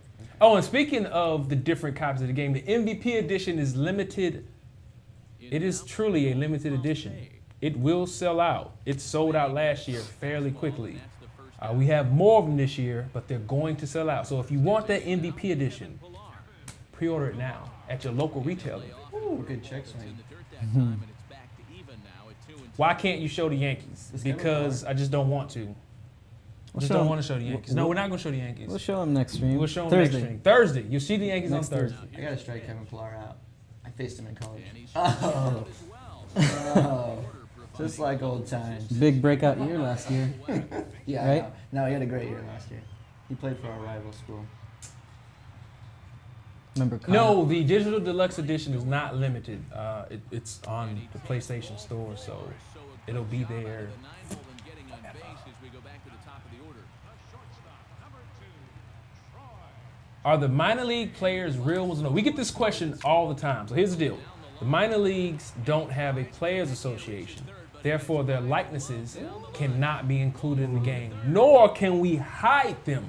S1: Oh, and speaking of the different copies of the game, the MVP edition is limited. It is truly a limited edition. It will sell out. It sold out last year fairly quickly. We have more of them this year, but they're going to sell out. So if you want that MVP edition, pre-order it now at your local retailer.
S6: Ooh, good check swing.
S1: Why can't you show the Yankees? Because I just don't want to. Just
S5: show
S1: don't
S5: 'em.
S1: want to show the Yankees. No, we're not going to show the Yankees.
S5: We'll show them next stream.
S1: We'll show them
S5: Thursday.
S1: next stream. Thursday. You'll see the Yankees
S5: Next
S1: on Thursday.
S5: Thursday.
S6: I gotta strike Kevin Pillar out. I faced him in college. Oh, just like old times.
S5: Big breakout year last year.
S6: Yeah,
S5: Right?
S6: no, he had a great year last year. He played for our rival school.
S5: Remember Kyle?
S1: No, the digital deluxe edition is not limited. It's on the PlayStation Store, so it'll be there. Are the minor league players real ones? No, we get this question all the time. So here's the deal. The minor leagues don't have a players association. Therefore, their likenesses cannot be included in the game, nor can we hide them.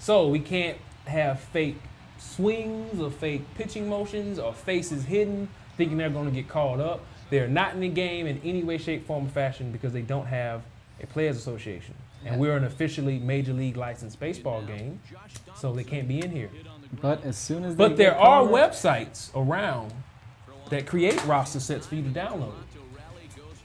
S1: So we can't have fake swings or fake pitching motions or faces hidden, thinking they're going to get called up. They're not in the game in any way, shape, form, or fashion because they don't have a players association. And we're an officially major league licensed baseball game, so they can't be in here.
S5: But as soon as they
S1: But there
S5: get
S1: are
S5: called up-
S1: websites around that create roster sets for you to download.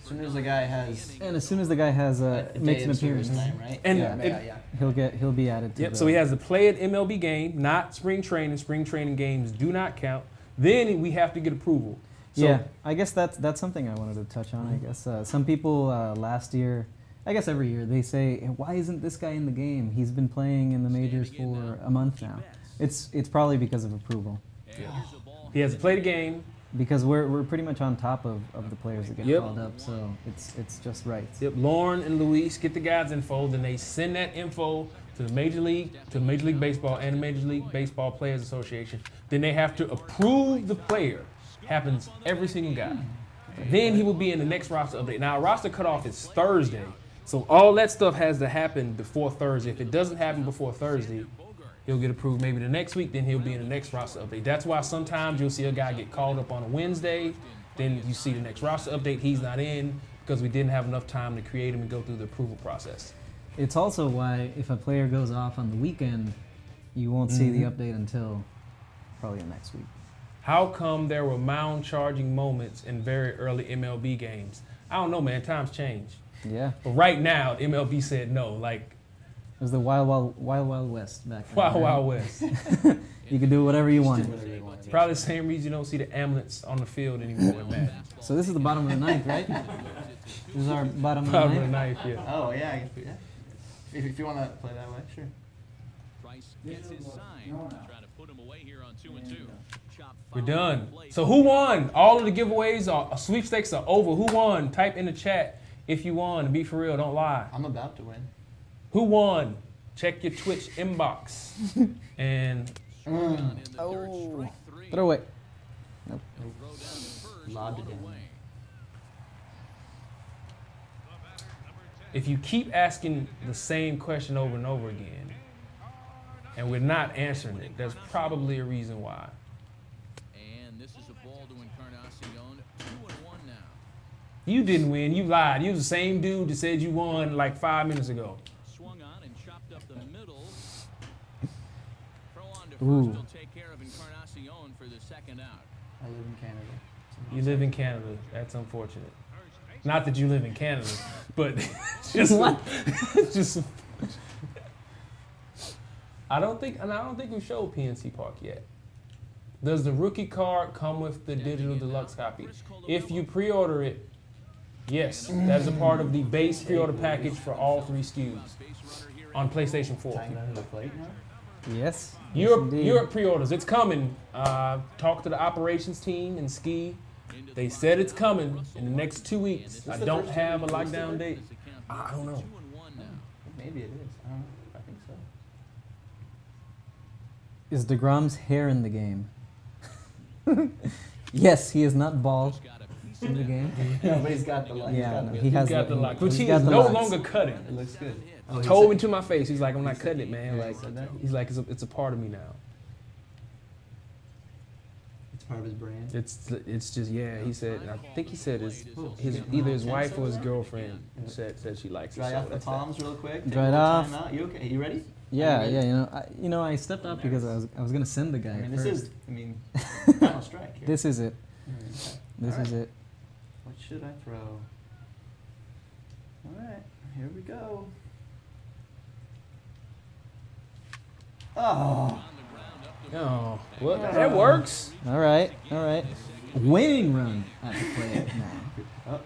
S6: As soon as the guy has
S5: and as soon as the guy has
S6: a
S5: makes
S6: day
S5: an
S6: of service
S5: appearance,
S6: time, right?
S1: And
S6: yeah.
S5: he'll be added to
S1: Yep,
S5: the,
S1: so he has to play an MLB game, not spring training. Spring training games do not count. Then we have to get approval. So,
S5: yeah, I guess that's something I wanted to touch on. I guess some people last year, I guess every year, they say, why isn't this guy in the game? He's been playing in the majors for a month now. It's probably because of approval.
S1: he has to play the game.
S5: Because we're pretty much on top of the players that get
S1: Yep.
S5: called up, so it's just right.
S1: Yep, Lauren and Luis get the guys' info, then they send that info to the Major League Baseball and the Major League Baseball Players Association. Then they have to approve the player. Happens every single guy. Then he will be in the next roster update. Now, our roster cutoff is Thursday, so all that stuff has to happen before Thursday. If it doesn't happen before Thursday, he'll get approved maybe the next week, then he'll be in the next roster update. That's why sometimes you'll see a guy get called up on a Wednesday, then you see the next roster update, he's not in because we didn't have enough time to create him and go through the approval process.
S5: It's also why if a player goes off on the weekend, you won't see the
S1: Mm-hmm.
S5: update until probably the next week.
S1: How come there were mound charging moments in very early MLB games? I don't know, man. Times change.
S5: Yeah,
S1: But right now, MLB said no. Like,
S5: it was the wild west back then.
S1: Wild
S5: right?
S1: Wild West.
S5: You could do whatever you wanted.
S1: Probably the same reason you don't see the ambulance on the field anymore in Madden.
S5: So this is the bottom of the ninth, right? This is our bottom of the
S1: Bottom of the
S5: ninth.
S1: ninth, yeah.
S6: Oh yeah, If you want to play that way, sure.
S4: Price gets his sign. Trying to put him away here on 2-2. Chop
S1: We're
S4: foul
S1: done.
S4: on the plate.
S1: So who won? All of the giveaways are sweepstakes are over. Who won? Type in the chat if you won. Be for real. Don't lie.
S6: I'm about to win.
S1: Who won? Check your Twitch inbox. And
S5: Oh, throw away. Nope.
S6: Lobbed it in.
S1: if you keep asking the same question over and over again, and we're not answering it, there's probably a reason why.
S4: And this is a ball to Encarnacion. 2-1 now.
S1: You didn't win. You lied. You was the same dude that said you won like 5 minutes ago.
S4: Swung on and chopped up the middle. Throw on to first.
S5: Ooh.
S4: Will take care of Encarnacion for the second out.
S6: I live in Canada.
S1: You live in Canada. That's unfortunate. Not that you live in Canada, but just just. I don't think we showed PNC Park yet. Does the rookie card come with the digital deluxe copy? If you pre-order it, yes, that is a part of the base pre-order package for all 3 SKUs on PlayStation 4.
S6: Tying it under the plate now?
S5: Yes.
S1: Europe pre-orders. It's coming. Talk to the operations team and Ski. They said it's coming in the next 2 weeks. I don't have a lockdown date. I don't know.
S6: Maybe it is. I don't know. I think so.
S5: Is DeGrom's hair in the game? Yes, he is not bald in the game.
S6: No, but he's got the light.
S5: Yeah, no, he has
S1: Got the lock, but
S5: he's
S1: he
S5: got
S1: is
S5: the
S1: no
S5: locks.
S1: longer cutting.
S6: It looks good.
S1: Told me to my face. He's like, I'm not cutting it, man.
S6: Yeah, he
S1: Like,
S6: said that?
S1: he's like, it's a part of me now.
S6: It's part of his brand.
S1: It's just I think he said his either his wife or his girlfriend said she likes it.
S6: Dry
S1: so
S6: off the
S1: that's that.
S6: palms real quick. Take
S5: Dry
S6: a
S5: it
S6: little
S5: off.
S6: time out. You okay? You ready?
S5: Yeah,
S6: Are you
S5: yeah.
S6: ready?
S5: I stepped up because I was gonna send the guy.
S6: I mean,
S5: first.
S6: final strike here.
S5: This is it. This
S6: All right.
S5: is it.
S6: What should I throw? All right, here we go. Oh,
S1: Oh, well, that works.
S5: All right. Winning run. I have to play it now.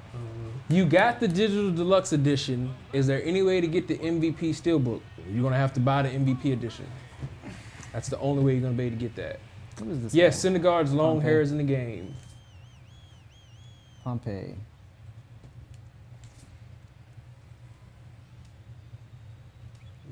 S1: You got the digital deluxe edition. Is there any way to get the MVP steelbook? You're gonna have to buy the MVP edition. That's the only way you're gonna be able to get that.
S5: Who is this?
S1: Yes,
S5: guy?
S1: Syndergaard's long
S5: Okay.
S1: hair is in the game.
S5: Pompey.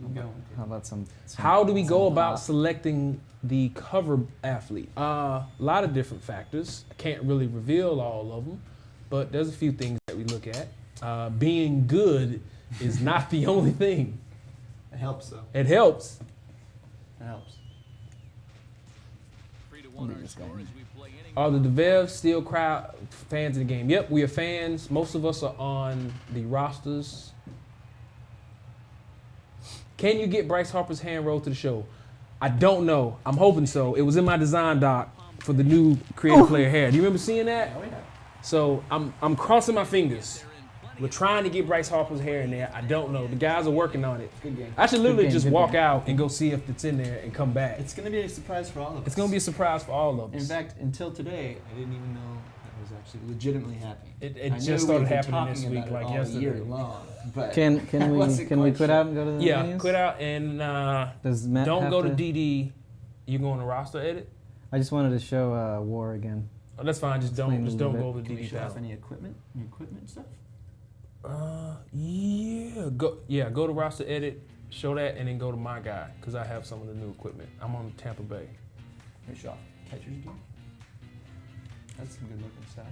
S6: I'm going.
S5: How about some
S1: How do we go
S5: some
S1: about
S5: pop?
S1: selecting the cover athlete? A lot of different factors. I can't really reveal all of them, but there's a few things that we look at. Being good is not the only thing.
S6: It helps though.
S1: It helps.
S6: It helps.
S4: 3-1 our score as we play inning.
S1: Are the DeVev still crowd fans in the game? Yep, we are fans. Most of us are on the rosters. Can you get Bryce Harper's hand rolled to the show? I don't know. I'm hoping so. It was in my design doc for the new creative player hair. Do you remember seeing that?
S6: Oh yeah.
S1: So I'm crossing my fingers. We're trying to get Bryce Harper's hair in there. I don't know. The guys are working on it.
S6: Good game.
S1: I should literally
S5: game,
S1: just
S5: good
S1: walk
S5: game.
S1: out and go see if it's in there and come back.
S6: It's gonna be a surprise for all of us.
S1: It's gonna be a surprise for all of us.
S6: In fact, until today, I didn't even know that was actually legitimately happening.
S1: It
S6: I knew
S1: just started
S6: we'd been
S1: happening this
S6: talking
S1: week,
S6: about it
S1: like
S6: all
S1: yesterday.
S6: year long, but
S5: Can
S6: I
S5: we
S6: wasn't
S5: can we
S6: quite
S5: quit
S6: sure.
S5: out and go to the
S1: Yeah,
S5: menus?
S1: quit out and
S5: Does Matt
S1: don't
S5: have
S1: go to
S5: to
S1: DD. You go on the roster edit.
S5: I just wanted to show War again.
S1: Oh, that's fine. Just
S5: Explain
S1: don't
S5: a little
S1: go
S5: bit.
S1: over
S6: Can
S1: the
S6: we
S1: DD
S6: show off
S1: panel.
S6: any equipment stuff?
S1: Go to roster edit, show that, and then go to my guy because I have some of the new equipment. I'm on Tampa Bay.
S6: Can we show off catcher's gear? That's some good looking stuff.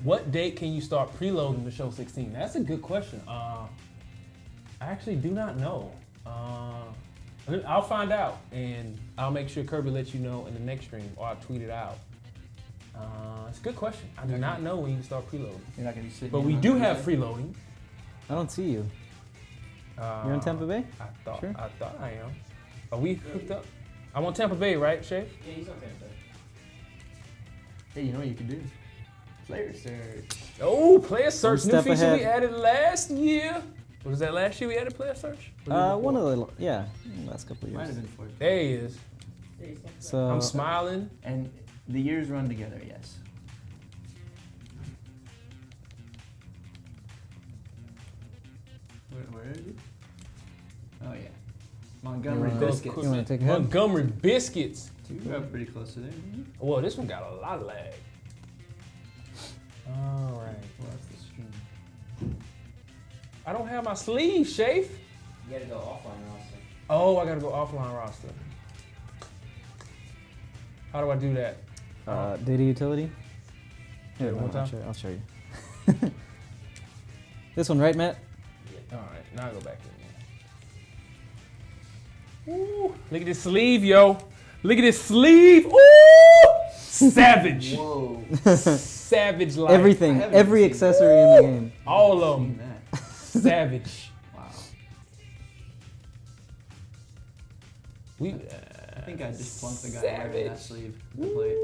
S1: What date can you start preloading the show 16? That's a good question. I actually do not know. I'll find out, and I'll make sure Kirby lets you know in the next stream, or I'll tweet it out. It's a good question. I do not know when you can start preloading.
S6: You're not gonna be sitting.
S1: But
S6: in
S1: we
S6: on
S1: do have
S6: Thursday?
S1: freeloading.
S5: I don't see you. You're in Tampa Bay?
S1: I thought
S5: Sure.
S1: I am. Are we hooked up? I'm on Tampa Bay, right, Shay?
S3: Yeah, he's on Tampa.
S6: Hey, you know what you can do? Player search.
S1: Oh, player search. New
S5: step
S1: feature
S5: ahead.
S1: we added last year. Was that last year we added player search? Was it
S5: One
S1: before?
S5: of the last couple of
S6: Might have
S5: years.
S6: been 14.
S1: There he is.
S5: So
S1: I'm smiling.
S6: And the years run together, yes. Where is it? Oh yeah. Montgomery
S5: You wanna-
S6: Biscuits.
S5: You want to take a hit?
S1: Montgomery biscuits.
S6: You got pretty close to there, didn't you?
S1: Well, this one got a lot of lag. All right.
S6: Well, that's the stream.
S1: I don't have my sleeve, Shafe.
S3: You gotta go offline roster.
S1: Oh, I gotta go offline roster. How do I do that?
S5: Data utility.
S1: Yeah,
S5: Here,
S1: one
S5: I'll
S1: time?
S5: show you. This one, right, Matt?
S1: All right, now I go back in. Ooh, look at this sleeve, yo. Look at this sleeve. Ooh, savage.
S6: Whoa.
S1: Savage life.
S5: Everything,
S6: I haven't
S5: every
S6: seen
S5: accessory in the game.
S1: All of
S6: Seen
S1: them.
S6: that.
S1: Savage.
S6: Wow.
S1: We.
S6: I think I just plunked the guy wearing that
S1: Savage.
S6: sleeve at the plate.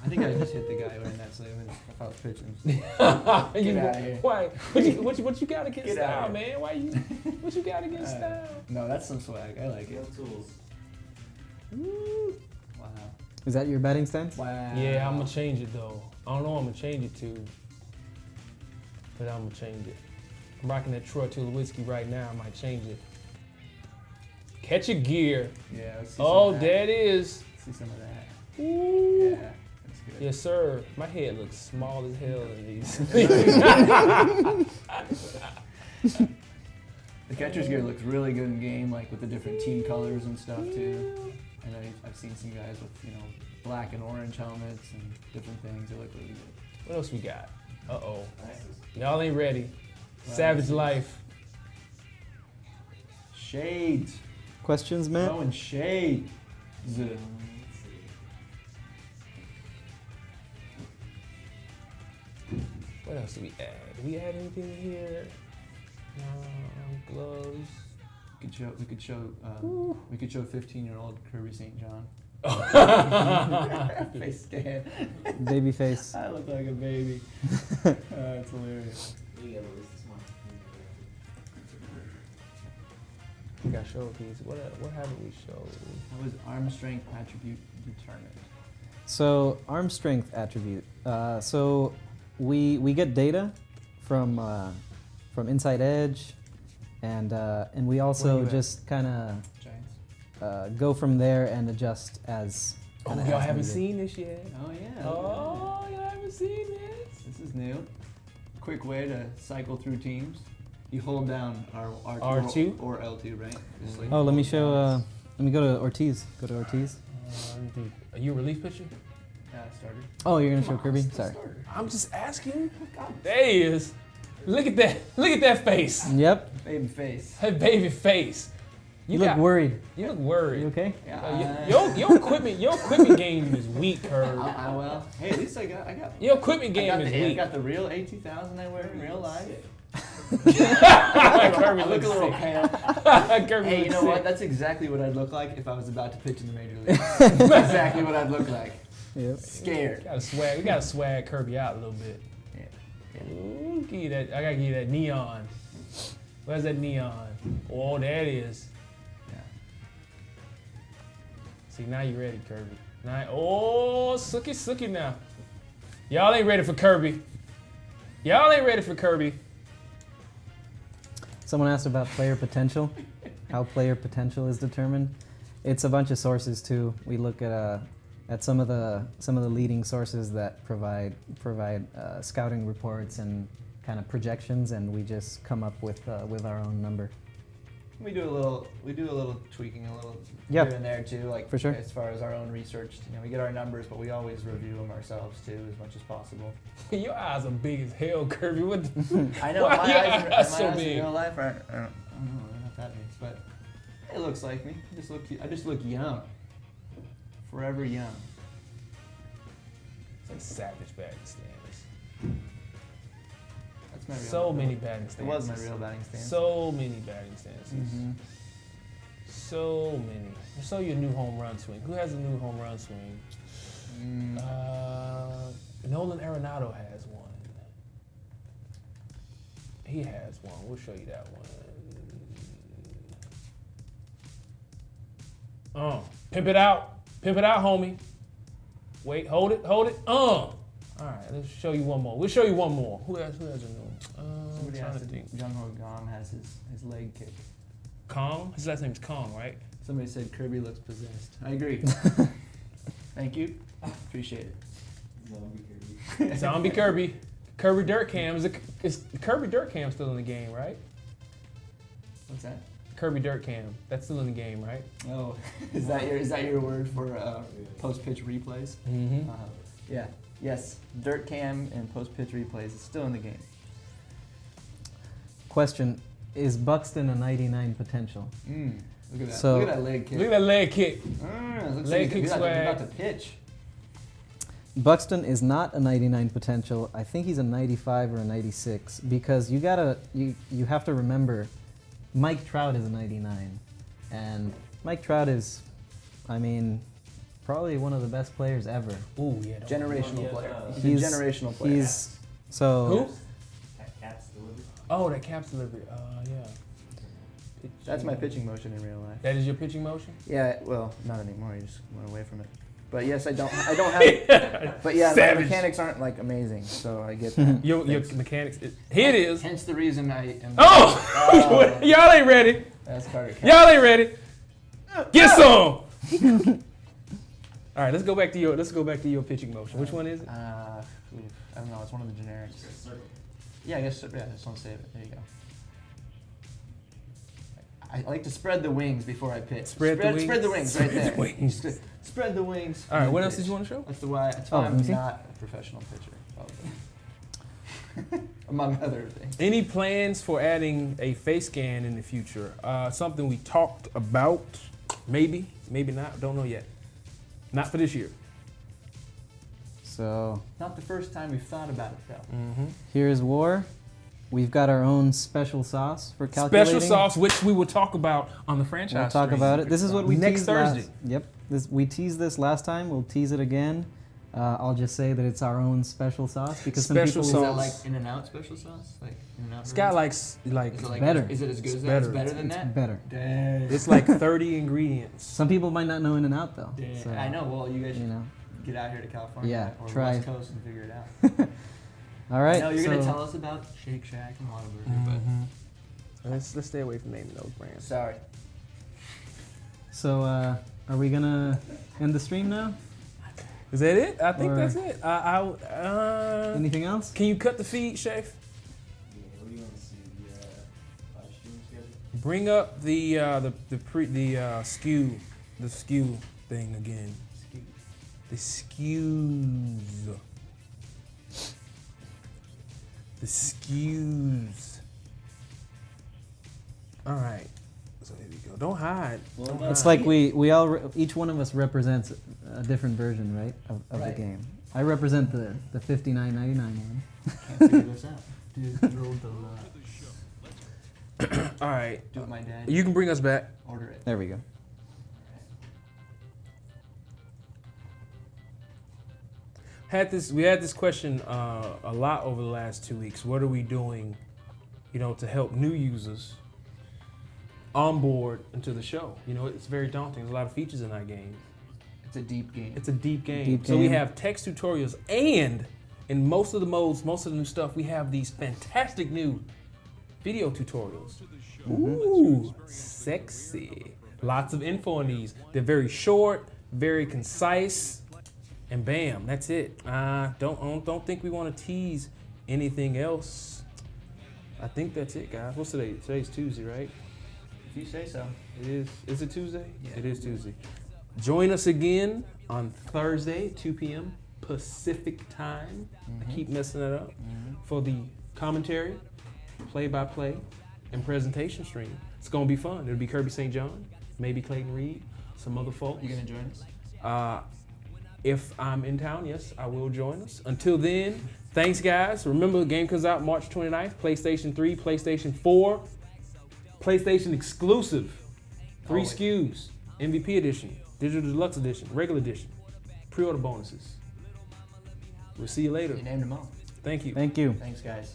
S6: I think I just hit the guy wearing that sleeve if I was pitching.
S1: You-
S6: outta here.
S1: Why? What you got against
S6: Get outta
S1: style,
S6: here.
S1: man? Why you? What you got against style?
S6: No, that's some swag. I like it.
S3: tools.
S6: Wow.
S5: Is that your batting stance?
S6: Wow.
S1: Yeah, I'm gonna change it though. I don't know what I'm gonna change it to, but I'm gonna change it. I'm rocking that Troy Tulowitzki right now. I might change it. Catch a gear.
S6: Yeah. Let's see
S1: Oh,
S6: some of that.
S1: there it is.
S6: Let's see some of that.
S1: Ooh.
S6: Yeah. That's good.
S1: Yes, sir. My head looks small as hell in these.
S6: The catcher's gear looks really good in game, like with the different team colors and stuff too. I know I've seen some guys with black and orange helmets and different things. They look really good.
S1: What else we got? Uh-oh. Y'all ain't ready. Savage Life.
S6: Shades.
S5: Questions, Matt?
S6: Throwing shade.
S1: What else do we add? Do we add anything here? Gloves.
S6: We could show 15-year-old Kirby St. John. Face scan.
S5: Baby face.
S6: I look like a baby. That's hilarious.
S1: We got show piece. What haven't we showed?
S6: That was arm strength attribute determined.
S5: So arm strength attribute. So we get data from Inside Edge, and we also just kind of
S6: Giants.
S5: go from there and adjust as.
S1: Oh,
S5: kinda
S1: y'all
S5: as
S1: haven't
S5: needed.
S1: seen this yet?
S6: Oh yeah.
S1: Oh, y'all haven't seen this?
S6: This is new. Quick way to cycle through teams. You hold down
S1: R2?
S6: or L2, right? Just like
S5: Oh, let me
S6: hold
S5: show.
S6: down.
S5: Let me go to Ortiz. Go to Ortiz.
S1: Are you a relief pitcher?
S6: Yeah, starter.
S5: Oh, you're gonna show Kirby. Sorry.
S1: I'm just asking. There he is. Look at that. Look at that face.
S5: Yep.
S6: Baby face.
S1: That baby face.
S5: You look worried.
S1: You look worried.
S5: You okay?
S6: Yeah.
S1: Your equipment game is weak, Herb.
S6: Well, hey, at least I got.
S1: Your equipment game is
S6: I
S1: weak.
S6: got the real A2000 I wear in real life.
S1: Kirby
S6: I look
S1: looks
S6: a little
S1: sick.
S6: pale.
S1: Kirby
S6: Hey, you
S1: looks
S6: know
S1: sick.
S6: what? That's exactly what I'd look like if I was about to pitch in the major leagues. That's exactly what I'd look like.
S5: Yep.
S6: Scared.
S1: We gotta swag Kirby out a little bit.
S6: Yeah.
S1: Ooh, give you that. I gotta give you that neon. Where's that neon? Oh, there it is.
S6: Yeah.
S1: See, now you ready, Kirby. Sookie now. Y'all ain't ready for Kirby. Y'all ain't ready for Kirby.
S5: Someone asked about player potential, how player potential is determined. It's a bunch of sources too. We look at some of the leading sources that provide scouting reports and kind of projections, and we just come up with our own number.
S6: We do a little tweaking, a little
S5: Yep.
S6: here and there too, like
S5: For sure.
S6: as far as our own research. We get our numbers, but we always review them ourselves too, as much as possible.
S1: Your eyes are big as hell, Kirby. What the
S6: I know
S1: Why
S6: my
S1: your
S6: eyes,
S1: eyes
S6: my
S1: so
S6: eyes
S1: big?
S6: in real life aren't. I don't know, they're not that big, but it looks like me. I just look young, forever young.
S1: It's like savage batting stance.
S6: That's my real.
S1: So many batting
S6: It
S1: stances.
S6: was my real batting stance.
S1: So many batting stances.
S6: Mhm.
S1: So many. Show your new home run swing. Who has a new home run swing? Nolan Arenado has one. He has one. We'll show you that one. Pimp it out, homie. Wait, hold it. All right, let's show you one more. We'll show you one more. Who has a new one?
S6: Somebody
S1: I'm trying
S6: asked
S1: to think.
S6: if Jung Ho Gong has his leg kick.
S1: Kong? His last name's Kong, right?
S6: Somebody said Kirby looks possessed. I agree. Thank you. Appreciate it.
S1: Zombie Kirby. Kirby Dirt Cam. Is Kirby Dirt Cam still in the game, right?
S6: What's that?
S1: Kirby Dirt Cam. That's still in the game, right?
S6: Oh, is that your word for post pitch replays?
S1: Mm-hmm.
S6: Yeah. Yes. Dirt cam and post pitch replays is still in the game.
S5: Question: is Buxton a 99 potential?
S6: Look at that.
S5: So-
S6: Look at that leg kick.
S1: Look at that leg kick.
S6: Looks
S1: Leg
S6: like
S1: kick
S6: he's
S1: swag.
S6: about to pitch.
S5: Buxton is not a 99 potential. I think he's a 95 or a 96 because you have to remember, Mike Trout is a 99, and Mike Trout is, probably one of the best players ever.
S1: Ooh, yeah.
S6: Generational player. He's
S5: He's-
S6: a generational player.
S5: He's so.
S1: Who? Oh, that caps delivery. Yeah.
S6: That's my pitching motion in real life.
S1: That is your pitching motion?
S6: Yeah, well, not anymore. You just went away from it. But yes, I don't have. But yeah, my
S1: Savage.
S6: mechanics aren't like amazing, so I get that.
S1: Your mechanics. Here it is.
S6: Hence the reason I am.
S1: Oh! Y'all ain't ready.
S6: That's Carter.
S1: Y'all ain't ready. Get some. All right, let's go back to your pitching motion. Which one is it?
S6: I don't know. It's one of the generics. Yeah, I guess. Yeah, just want to save it. There you go. I like to spread the wings before I pitch.
S1: Spread the wings.
S6: Spread the wings right there.
S1: Spread the wings.
S6: Just spread the wings.
S1: All right,
S6: and
S1: what
S6: then
S1: else did
S6: pitch.
S1: you want to show?
S6: That's why
S5: let me
S6: I'm
S5: see.
S6: not a professional pitcher, among other things.
S1: Any plans for adding a face scan in the future? Something we talked about. Maybe, maybe not. Don't know yet. Not for this year.
S5: So
S6: Not the first time we've thought about it, though.
S1: Mm-hmm.
S5: here's War. We've got our own special sauce for calculating.
S1: Special sauce, which we will talk about on the franchise.
S5: We'll talk
S1: stream.
S5: about it. This is what we
S1: Next
S5: teased
S1: Thursday.
S5: Yep. We teased this last time. We'll tease it again. I'll just say that it's our own special sauce because
S1: Special
S5: some people.
S6: Is that
S1: sauce.
S6: like In-N-Out special sauce? Like In-N-Out?
S1: It's got like
S6: Is it like
S5: better.
S6: Is it as good
S1: It's
S6: as that?
S1: better.
S6: It's better than
S5: It's
S6: that.
S5: better.
S6: Dang.
S1: it's like 30 ingredients.
S5: Some people might not know In-N-Out though.
S6: Dang.
S5: So,
S6: I know. Well, you guys
S5: You
S6: should
S5: know.
S6: get out here to California
S5: Yeah,
S6: or
S5: try.
S6: West Coast and figure it out.
S5: All right.
S6: I know you're gonna
S5: so-
S6: tell us about Shake Shack and Whataburger,
S1: Let's stay away from naming those
S6: but
S1: brands.
S6: sorry.
S5: So, are we gonna end the stream now?
S1: Is that it? I think
S5: Or-
S1: that's it.
S5: Anything else?
S1: Can you cut the feed, Shafe? Bring up the skew thing again. The skews. The skews. All right. So here we go. Don't hide. Don't hide.
S5: It's like we all each one of us represents a different version, right, of
S6: Right.
S5: the game. I represent the $59.99 one.
S6: Can't figure this out. Dude, roll the
S1: All right.
S6: Do it, my dad.
S1: You can bring us back.
S6: Order it.
S5: There we go.
S1: We had this question a lot over the last 2 weeks. What are we doing, to help new users onboard into the show? It's very daunting. There's a lot of features in that game.
S6: It's a deep game.
S1: It's a deep game.
S5: Deep
S1: So we
S5: game.
S1: have text tutorials, and in most of the modes, most of the new stuff, we have these fantastic new video tutorials. Ooh, sexy. Lots of info on these. They're very short, very concise, and bam, that's it. Don't think we want to tease anything else. I think that's it, guys. What's today? Today's Tuesday, right?
S6: If you say so.
S1: It is. Is it Tuesday?
S6: Yeah.
S1: It is Tuesday. Join us again on Thursday, 2 p.m. Pacific time. I keep messing that up. For the commentary, play-by-play, and presentation stream. It's going to be fun. It'll be Kirby St. John, maybe Clayton Reed, some other folks.
S6: You gonna join us?
S1: If I'm in town, yes, I will join us. Until then, thanks, guys. Remember, the game comes out March 29th. PlayStation 3, PlayStation 4, PlayStation exclusive. 3
S6: Always.
S1: SKUs. MVP edition, digital deluxe edition, regular edition, pre-order bonuses. We'll see you later.
S6: You named them all.
S1: Thank you.
S5: Thank you.
S6: Thanks, guys.